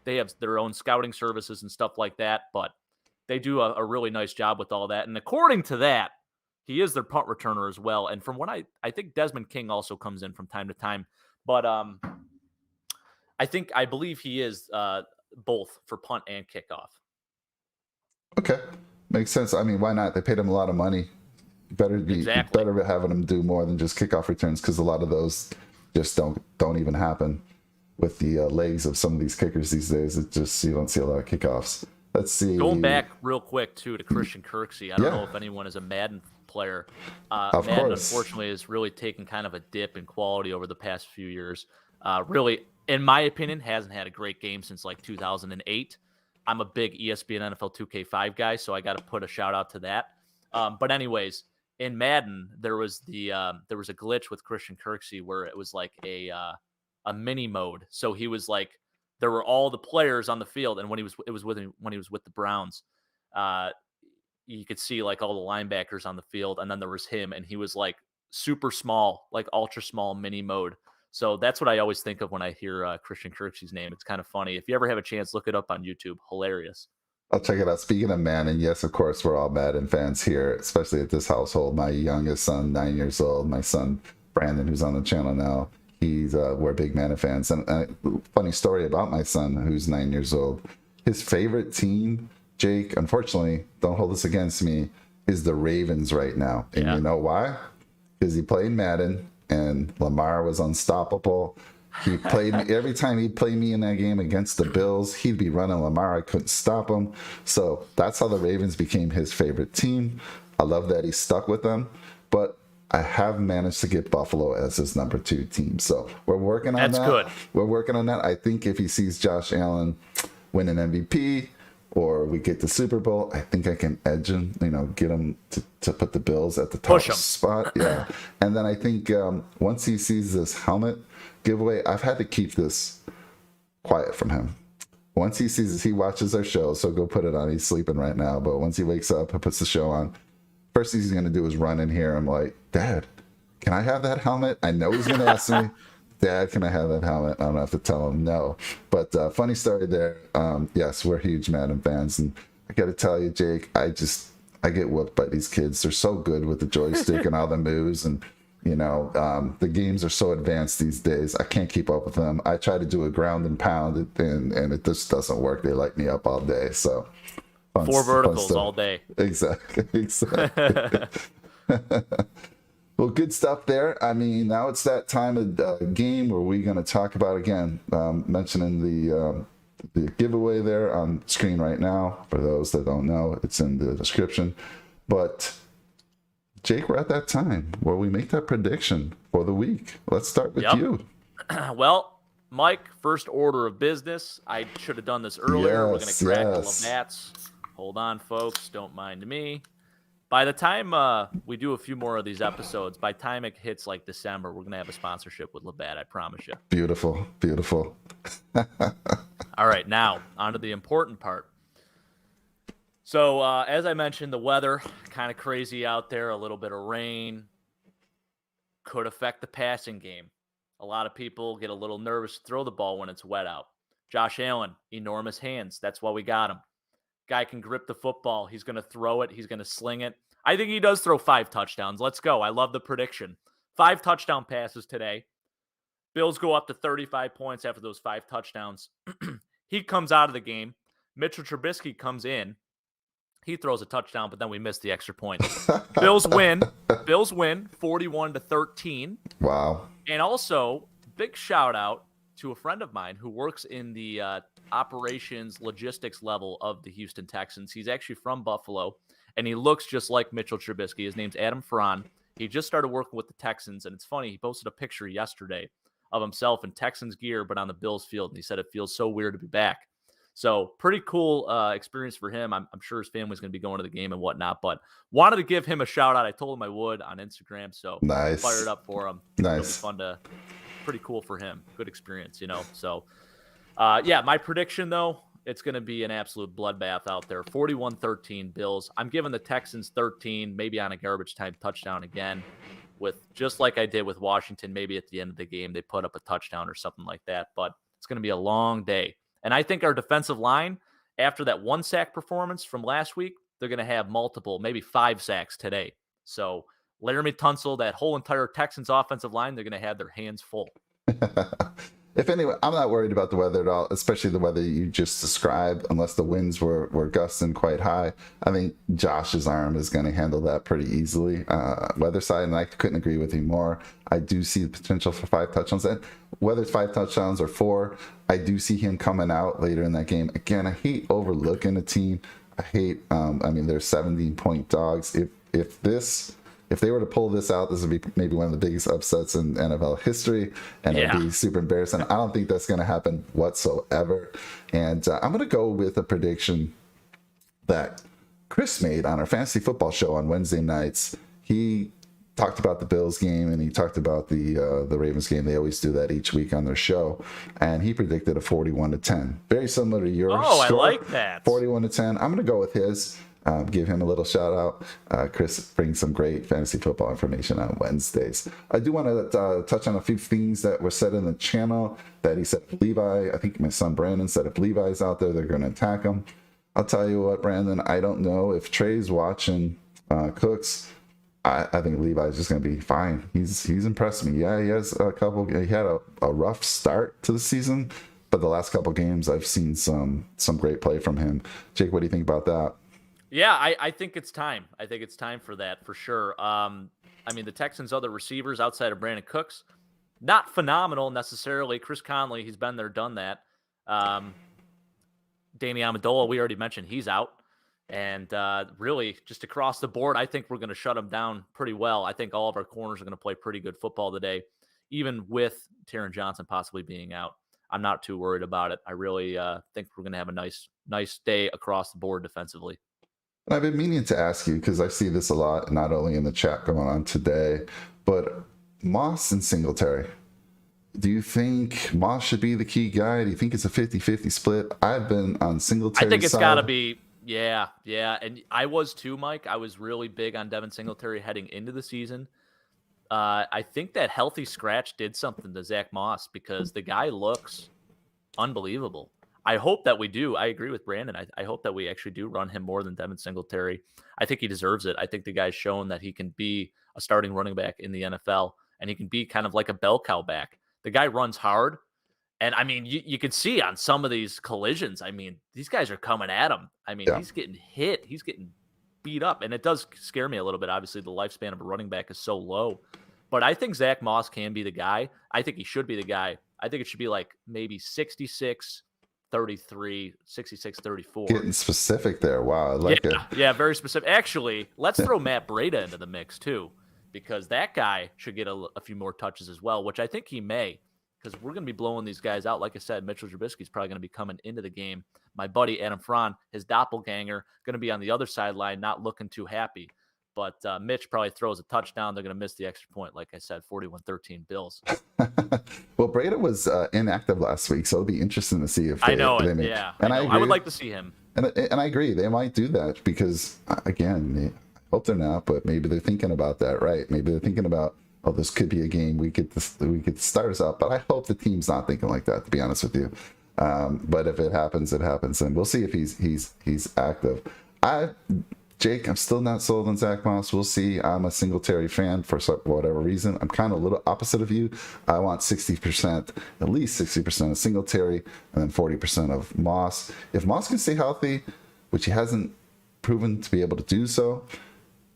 they have their own scouting services and stuff like that, but they do a really nice job with all that. And according to that, he is their punt returner as well. And from what I think Desmond King also comes in from time to time. But I believe he is both for punt and kickoff. Okay. Makes sense. I mean, why not? They paid him a lot of money. Better having them do more than just kickoff returns, because a lot of those just don't even happen with the legs of some of these kickers these days. It just, you don't see a lot of kickoffs. Let's see. Going back real quick too to Christian Kirksey. I don't know if anyone is a Madden player. Of Madden, course. Unfortunately, has really taken kind of a dip in quality over the past few years. Really, in my opinion, hasn't had a great game since like 2008. I'm a big ESPN NFL 2K5 guy, so I got to put a shout out to that. But anyways, in Madden, there was a glitch with Christian Kirksey where it was like a mini mode. So he was like, there were all the players on the field, and when he was with the Browns, you could see like all the linebackers on the field, and then there was him, and he was like super small, like ultra small mini mode. So that's what I always think of when I hear Christian Kirksey's name. It's kind of funny. If you ever have a chance, look it up on YouTube. Hilarious. I'll check it out. Speaking of Madden, yes, of course, we're all Madden fans here, especially at this household. My youngest son, 9 years old, my son, Brandon, who's on the channel now, we're big Madden fans. And funny story about my son, who's 9 years old. His favorite team, Jake, unfortunately, don't hold this against me, is the Ravens right now. And you know why? Because he played Madden, and Lamar was unstoppable. He played me every time he'd play me in that game against the Bills. He'd be running Lamar. I couldn't stop him. So that's how the Ravens became his favorite team. I love that he stuck with them. But I have managed to get Buffalo as his number 2 team. So we're working on that. That's good. We're working on that. I think if he sees Josh Allen win an MVP or we get the Super Bowl, I think I can edge him, get him to put the Bills at the top spot. Yeah. And then I think once he sees this helmet giveaway, I've had to keep this quiet from him. Once he sees this, he watches our show, so go put it on. He's sleeping right now. But once he wakes up and puts the show on, first thing he's going to do is run in here. I'm like, Dad, can I have that helmet? I know he's going to ask me, Dad, can I have that helmet? I don't have to tell him no. But funny story there. Yes, we're huge Madden fans. And I got to tell you, Jake, I get whooped by these kids. They're so good with the joystick and all the moves. And, the games are so advanced these days. I can't keep up with them. I try to do a ground and pound, and it just doesn't work. They light me up all day. So 4 verticals all day. Exactly. Well, good stuff there. I mean, now it's that time of the game where we're going to talk about, again, mentioning the giveaway there on screen right now. For those that don't know, it's in the description. But, Jake, we're at that time where we make that prediction for the week. Let's start with you. Well, Mike, first order of business. I should have done this earlier. We're going to crack the Labats. Hold on, folks. Don't mind me. By the time we do a few more of these episodes, by the time it hits like December, we're going to have a sponsorship with Labatt, I promise you. Beautiful, beautiful. All right, now on to the important part. So as I mentioned, the weather, kind of crazy out there, a little bit of rain, could affect the passing game. A lot of people get a little nervous to throw the ball when it's wet out. Josh Allen, enormous hands. That's why we got him. Guy can grip the football. He's going to throw it. He's going to sling it. I think he does throw 5 touchdowns. Let's go. I love the prediction. 5 touchdown passes today. Bills go up to 35 points after those 5 touchdowns. He comes out of the game. Mitchell Trubisky comes in. He throws a touchdown, but then we miss the extra point. Bills win. Bills win 41-13. Wow. And also, big shout out to a friend of mine who works in the operations logistics level of the Houston Texans. He's actually from Buffalo, and he looks just like Mitchell Trubisky. His name's Adam Ferran. He just started working with the Texans, and it's funny. He posted a picture yesterday of himself in Texans gear, but on the Bills field, and he said it feels so weird to be back. So pretty cool experience for him. I'm sure his family's going to be going to the game and whatnot, but wanted to give him a shout out. I told him I would on Instagram, so nice. Fired up for him. Nice. It'll be fun pretty cool for him. Good experience, So, my prediction, though, it's going to be an absolute bloodbath out there. 41-13 Bills. I'm giving the Texans 13, maybe on a garbage time touchdown again, with just like I did with Washington. Maybe at the end of the game they put up a touchdown or something like that, but it's going to be a long day. And I think our defensive line, after that 1 sack performance from last week, they're going to have multiple, maybe 5 sacks today. So Laramie Tunsil, that whole entire Texans offensive line, they're going to have their hands full. If anyway, I'm not worried about the weather at all, especially the weather you just described, unless the winds were gusting quite high. I think Josh's arm is going to handle that pretty easily. Weather side, and I couldn't agree with you more. I do see the potential for 5 touchdowns. And whether it's 5 touchdowns or 4, I do see him coming out later in that game. Again, I hate overlooking a team. I hate, they're 17-point dogs. If they were to pull this out, this would be maybe one of the biggest upsets in NFL history, and it'd be super embarrassing. I don't think that's going to happen whatsoever. And I'm going to go with a prediction that Chris made on our fantasy football show on Wednesday nights. He talked about the Bills game, and he talked about the Ravens game. They always do that each week on their show. And he predicted a 41-10. Very similar to yours. Oh, score. I like that. 41-10. I'm going to go with his. Give him a little shout out. Chris brings some great fantasy football information on Wednesdays. I do want to touch on a few things that were said in the channel that he said, Levi, I think my son Brandon said if Levi's out there, they're going to attack him. I'll tell you what, Brandon, I don't know if Trey's watching Cooks. I think Levi's just going to be fine. He's impressed me. Yeah, he had a rough start to the season, but the last couple games I've seen some great play from him. Jake, what do you think about that? Yeah, I think it's time. I think it's time for that, for sure. The Texans' other receivers outside of Brandon Cooks, not phenomenal necessarily. Chris Conley, he's been there, done that. Danny Amendola, we already mentioned, he's out. And really, just across the board, I think we're going to shut him down pretty well. I think all of our corners are going to play pretty good football today, even with Taron Johnson possibly being out. I'm not too worried about it. I really think we're going to have a nice day across the board defensively. And I've been meaning to ask you, because I see this a lot, not only in the chat going on today, but Moss and Singletary. Do you think Moss should be the key guy? Do you think it's a 50-50 split? I've been on Singletary. I think it's got to be, yeah. And I was too, Mike. I was really big on Devin Singletary heading into the season. I think that healthy scratch did something to Zach Moss because the guy looks unbelievable. I hope that we do. I agree with Brandon. I hope that we actually do run him more than Devin Singletary. I think he deserves it. I think the guy's shown that he can be a starting running back in the NFL, and he can be kind of like a bell cow back. The guy runs hard. And, I mean, you can see on some of these collisions, I mean, these guys are coming at him. I mean, He's getting hit. He's getting beat up. And it does scare me a little bit. Obviously, the lifespan of a running back is so low. But I think Zach Moss can be the guy. I think he should be the guy. I think it should be like maybe 66-33, 66-34. Getting specific there. Wow, I like it. Yeah, very specific. Actually, let's throw Matt Breida into the mix, too, because that guy should get a few more touches as well, which I think he may. Because we're going to be blowing these guys out. Like I said, Mitchell Trubisky's probably going to be coming into the game. My buddy Adam Fron, his doppelganger, going to be on the other sideline, not looking too happy. But Mitch probably throws a touchdown. They're going to miss the extra point. Like I said, 41-13 Bills. Well, Breida was inactive last week, so it'll be interesting to see if they, yeah. And I would like to see him. And I agree. They might do that because, again, I hope they're not, but maybe they're thinking about that, right? Maybe they're thinking about, oh, this could be a game we get the starters up, but I hope the team's not thinking like that, to be honest with you. But if it happens, it happens, and we'll see if he's active. Jake, I'm still not sold on Zach Moss. We'll see. I'm a Singletary fan for whatever reason. I'm kind of a little opposite of you. I want 60%, at least 60% of Singletary, and then 40% of Moss. If Moss can stay healthy, which he hasn't proven to be able to do so,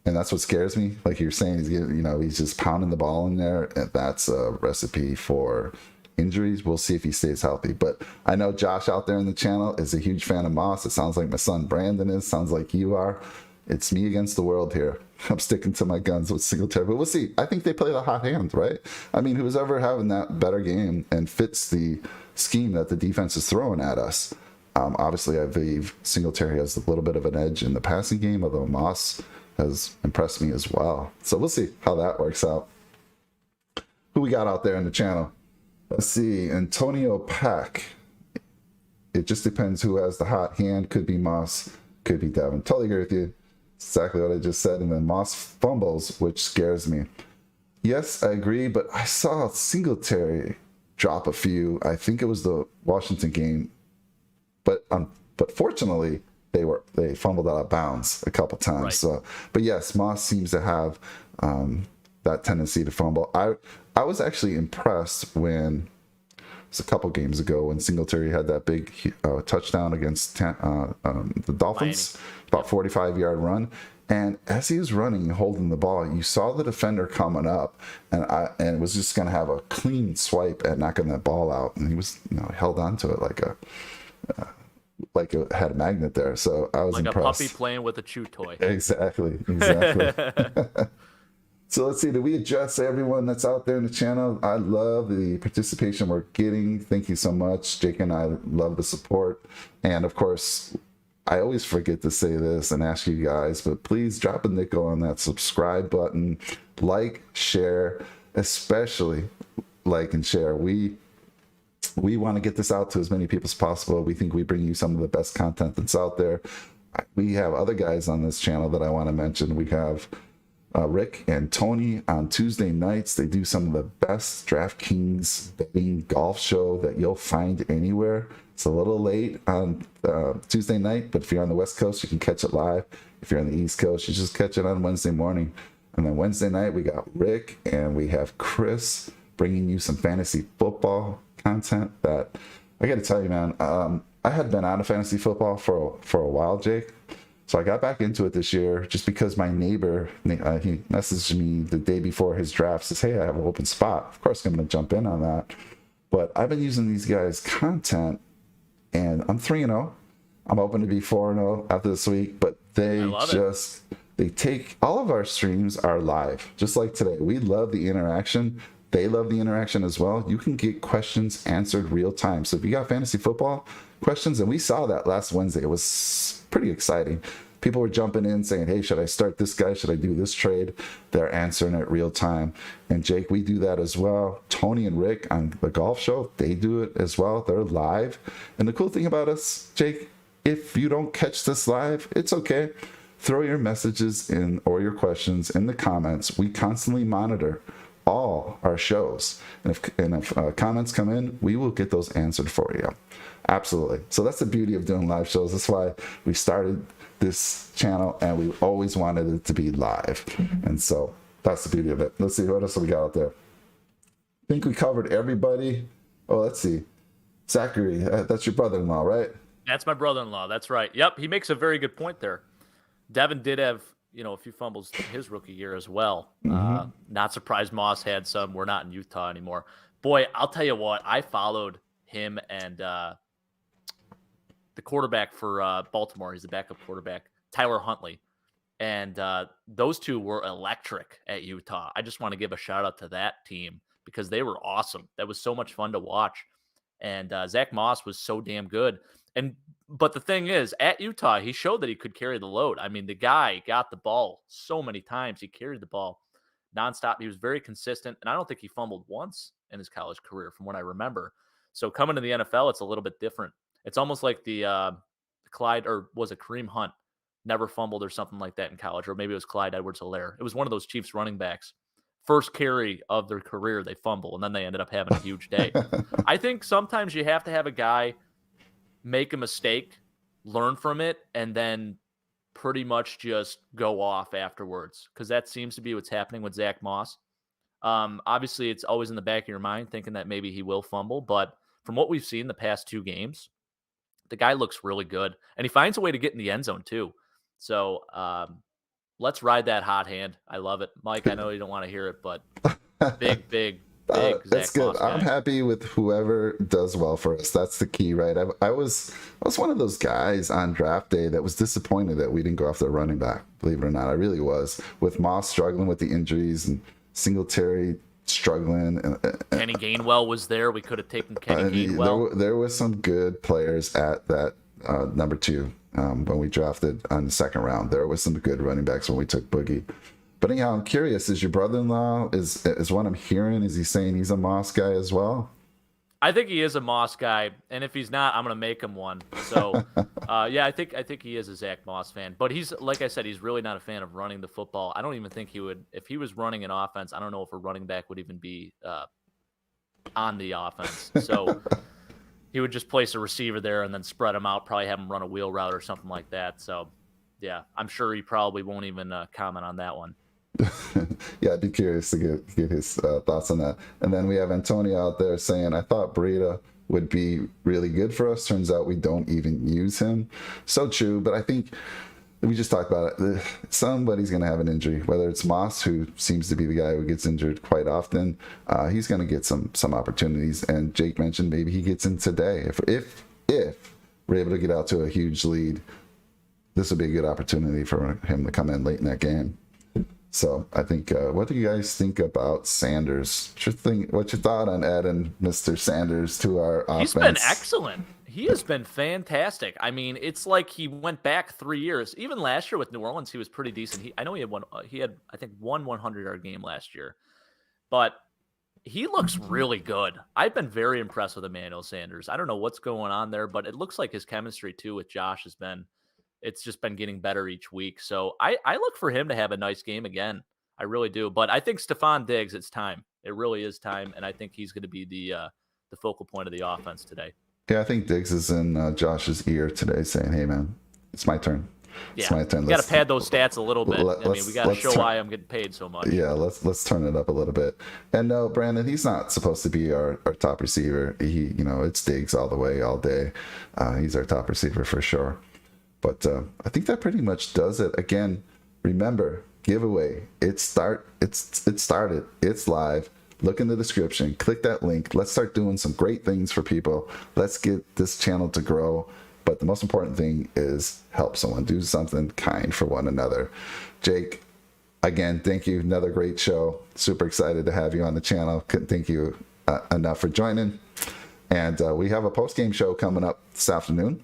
and that's what scares me. Like you're saying, he's just pounding the ball in there, and that's a recipe for injuries. We'll see if he stays healthy. But I know Josh out there in the channel is a huge fan of Moss. It sounds like my son Brandon is. Sounds like you are. It's me against the world here. I'm sticking to my guns with Singletary, but we'll see. I think they play the hot hand, right? I mean, who's ever having that better game and fits the scheme that the defense is throwing at us? Obviously, I believe Singletary has a little bit of an edge in the passing game, although Moss has impressed me as well. So we'll see how that works out. Who we got out there in the channel? Let's see. Antonio Pack. It just depends who has the hot hand. Could be Moss, could be Devin. Totally agree with you. Exactly what I just said. And then Moss fumbles, which scares me. Yes, I agree, but I saw Singletary drop a few. I think it was the Washington game. But fortunately, they fumbled out of bounds a couple times. Right. So, but yes, Moss seems to have that tendency to fumble. I was actually impressed when it was a couple games ago when Singletary had that big touchdown against the Dolphins, about 45-yard run. And as he was running and holding the ball, you saw the defender coming up, and was just going to have a clean swipe at knocking that ball out, and he was held onto it like it had a magnet there. So I was like impressed. Like a puppy playing with a chew toy. Exactly. So let's see. Did we address everyone that's out there in the channel? I love the participation we're getting. Thank you so much. Jake and I love the support. And of course, I always forget to say this and ask you guys, but please drop a nickel on that subscribe button. Like, share, especially like and share. We want to get this out to as many people as possible. We think we bring you some of the best content that's out there. We have other guys on this channel that I want to mention. We have Rick and Tony on Tuesday nights. They do some of the best DraftKings betting golf show that you'll find anywhere. It's a little late on Tuesday night, but if you're on the West Coast, you can catch it live. If you're on the East Coast, you just catch it on Wednesday morning. And then Wednesday night, we got Rick and we have Chris bringing you some fantasy football content that I got to tell you, man. I had been out of fantasy football for a while, Jake. So I got back into it this year just because my neighbor, he messaged me the day before his draft, says, hey, I have an open spot. Of course, I'm going to jump in on that. But I've been using these guys' content, and I'm 3-0. I'm hoping to be 4-0 after this week, but they take all of our streams are live, just like today. We love the interaction. They love the interaction as well. You can get questions answered real time. So if you got fantasy football questions, and we saw that last Wednesday, it was pretty exciting. People were jumping in saying, hey, should I start this guy? Should I do this trade? They're answering it real time. And Jake, we do that as well. Tony and Rick on the golf show, they do it as well. They're live. And the cool thing about us, Jake, if you don't catch this live, it's okay. Throw your messages in or your questions in the comments. We constantly monitor all our shows. And if comments come in, we will get those answered for you. Absolutely. So that's the beauty of doing live shows. That's why we started this channel, and we always wanted it to be live. And so that's the beauty of it. Let's see, what else we got out there? I think we covered everybody. Oh, let's see. Zachary, that's your brother-in-law, right? That's my brother-in-law. That's right. Yep, he makes a very good point there. Devin did have, a few fumbles his rookie year as well. Not surprised Moss had some. We're not in Utah anymore. Boy, I'll tell you what. I followed him and the quarterback for Baltimore. He's the backup quarterback, Tyler Huntley. And those two were electric at Utah. I just want to give a shout out to that team because they were awesome. That was so much fun to watch. And Zach Moss was so damn good. But the thing is, at Utah, he showed that he could carry the load. I mean, the guy got the ball so many times. He carried the ball nonstop. He was very consistent. And I don't think he fumbled once in his college career from what I remember. So coming to the NFL, it's a little bit different. It's almost like the Clyde, or was it Kareem Hunt, never fumbled or something like that in college, or maybe it was Clyde Edwards-Helaire. It was one of those Chiefs running backs. First carry of their career, they fumble, and then they ended up having a huge day. I think sometimes you have to have a guy make a mistake, learn from it, and then pretty much just go off afterwards, because that seems to be what's happening with Zach Moss. Obviously, it's always in the back of your mind thinking that maybe he will fumble, but from what we've seen the past 2 games, the guy looks really good, and he finds a way to get in the end zone too. So let's ride that hot hand. I love it. Mike, I know you don't want to hear it, but big that's Zach good. Moss guy. I'm happy with whoever does well for us. That's the key, right? I was one of those guys on draft day that was disappointed that we didn't go after a running back. Believe it or not, I really was. With Moss struggling with the injuries and Singletary struggling. Kenny Gainwell was there. We could have taken Kenny Gainwell. There was some good players at that number 2 when we drafted on the second round. There was some good running backs when we took Boogie. But anyhow, I'm curious, is your brother-in-law, is what I'm hearing, is he saying he's a Moss guy as well? I think he is a Moss guy, and if he's not, I'm going to make him one. So, yeah, I think he is a Zach Moss fan. But he's, like I said, he's really not a fan of running the football. I don't even think he would, if he was running an offense, I don't know if a running back would even be on the offense. So he would just place a receiver there and then spread him out, probably have him run a wheel route or something like that. So, yeah, I'm sure he probably won't even comment on that one. Yeah, I'd be curious to get his thoughts on that. And then we have Antonio out there saying, I thought Breida would be really good for us. Turns out we don't even use him. So true, but I think we just talked about it. Somebody's going to have an injury, whether it's Moss, who seems to be the guy who gets injured quite often. He's going to get some opportunities. And Jake mentioned maybe he gets in today. If we're able to get out to a huge lead, this would be a good opportunity for him to come in late in that game. So I think, what do you guys think about Sanders? What's your thought on adding Mr. Sanders to our offense? He's been excellent. He has been fantastic. I mean, it's like he went back 3 years. Even last year with New Orleans, he was pretty decent. I know he had I think one 100-yard game last year, but he looks really good. I've been very impressed with Emmanuel Sanders. I don't know what's going on there, but it looks like his chemistry too with Josh it's just been getting better each week. So I look for him to have a nice game again. I really do. But I think Stephon Diggs, it's time. It really is time. And I think he's going to be the focal point of the offense today. Yeah, I think Diggs is in Josh's ear today saying, hey, man, it's my turn. It's my turn. We got to pad those stats a little bit. We got to show why I'm getting paid so much. Yeah, let's turn it up a little bit. And no, Brandon, he's not supposed to be our top receiver. It's Diggs all the way, all day. He's our top receiver for sure. But I think that pretty much does it. Again, remember, giveaway. It started. It's live. Look in the description. Click that link. Let's start doing some great things for people. Let's get this channel to grow. But the most important thing is help someone. Do something kind for one another. Jake, again, thank you. Another great show. Super excited to have you on the channel. Couldn't thank you enough for joining. And we have a post-game show coming up this afternoon,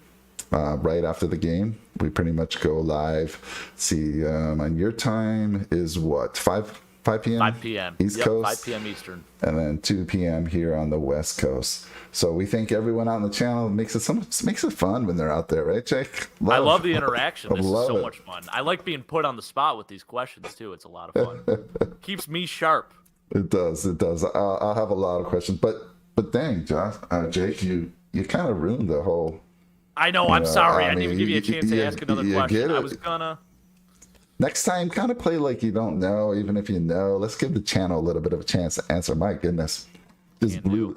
right after the game. We pretty much go live. See, on your time is what, 5 p.m.? 5 p.m. East Coast? 5 p.m. Eastern. And then 2 p.m. here on the West Coast. So we thank everyone on the channel. Makes it fun when they're out there, right, Jake? I love the interaction. This is so much fun. I like being put on the spot with these questions, too. It's a lot of fun. Keeps me sharp. It does. I'll have a lot of questions. But dang, Josh, Jake, you kind of ruined the whole... I know. I'm sorry. I didn't even give you a chance to ask another question. I was gonna... Next time, kind of play like you don't know, even if you know. Let's give the channel a little bit of a chance to answer. My goodness. Just blew.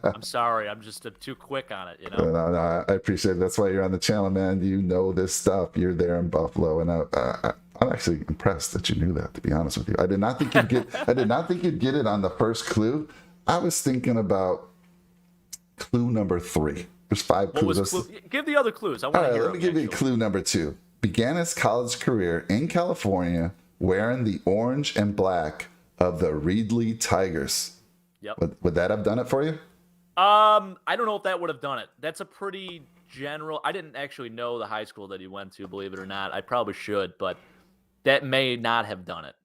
I'm sorry. I'm just too quick on it, you know? No, I appreciate it. That's why you're on the channel, man. You know this stuff. You're there in Buffalo. And I'm actually impressed that you knew that, to be honest with you. I did not think you'd get it on the first clue. I was thinking about clue number 3. There's 5 clues. Give the other clues. I want to hear. Let me give you clue number 2. Began his college career in California wearing the orange and black of the Reedley Tigers. Yep. Would that have done it for you? I don't know if that would have done it. That's a pretty general. I didn't actually know the high school that he went to, believe it or not. I probably should, but that may not have done it.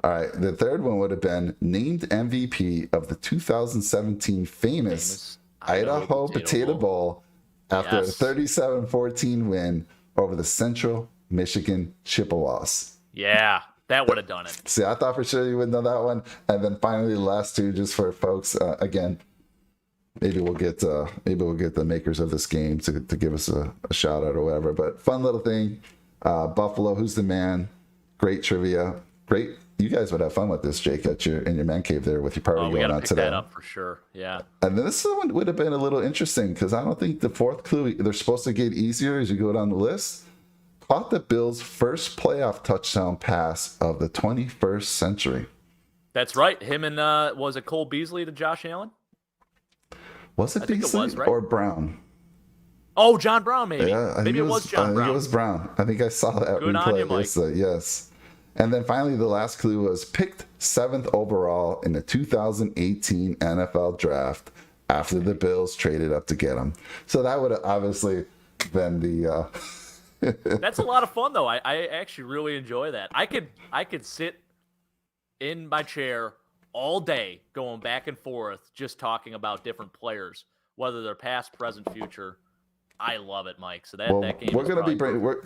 All right. The third one would have been named MVP of the 2017 famous Idaho Potato Bowl after a 37-14 win over the Central Michigan Chippewas. Yeah, that would have done it. See, I thought for sure you would know that one. And then finally, the last 2, just for folks, again, maybe we'll get the makers of this game to give us a shout out or whatever. But fun little thing. Buffalo, who's the man? Great trivia. Great. You guys would have fun with this, Jake, in your man cave there with your party going on today. We got to pick that up for sure. Yeah. And then this one would have been a little interesting because I don't think the 4th clue, they're supposed to get easier as you go down the list. Caught the Bills' first playoff touchdown pass of the 21st century. That's right. Him and, was it Cole Beasley to Josh Allen? Was it Beasley or Brown? Oh, John Brown, maybe. Yeah, maybe it was John Brown. I think it was Brown. I think I saw that Good replay. On you, Mike. Yes. And then finally, the last clue was picked 7th overall in the 2018 NFL draft after the Bills traded up to get him. So that would have obviously been the... That's a lot of fun, though. I actually really enjoy that. I could sit in my chair all day going back and forth just talking about different players, whether they're past, present, future. I love it, Mike. So that game.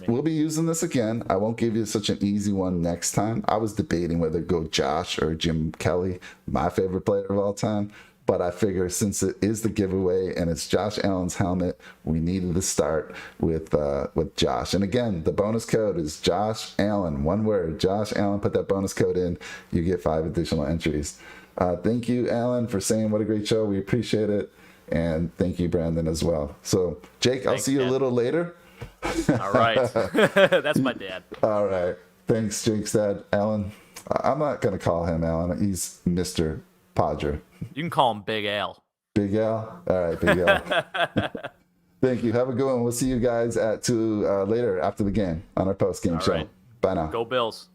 We'll be using this again. I won't give you such an easy one next time. I was debating whether to go Josh or Jim Kelly, my favorite player of all time. But I figure since it is the giveaway and it's Josh Allen's helmet, we needed to start with Josh. And again, the bonus code is Josh Allen. One word, Josh Allen. Put that bonus code in. You get 5 additional entries. Thank you, Alan, for saying what a great show. We appreciate it. And thank you, Brandon, as well. So, Jake, I'll see you a little later. All right. That's my dad. All right. Thanks, Jake's dad. Alan, I'm not going to call him Alan. He's Mr. Podger. You can call him Big Al. Big Al? All right, Big Al. Thank you. Have a good one. We'll see you guys at 2 later after the game on our post-game show. Right. Bye now. Go Bills.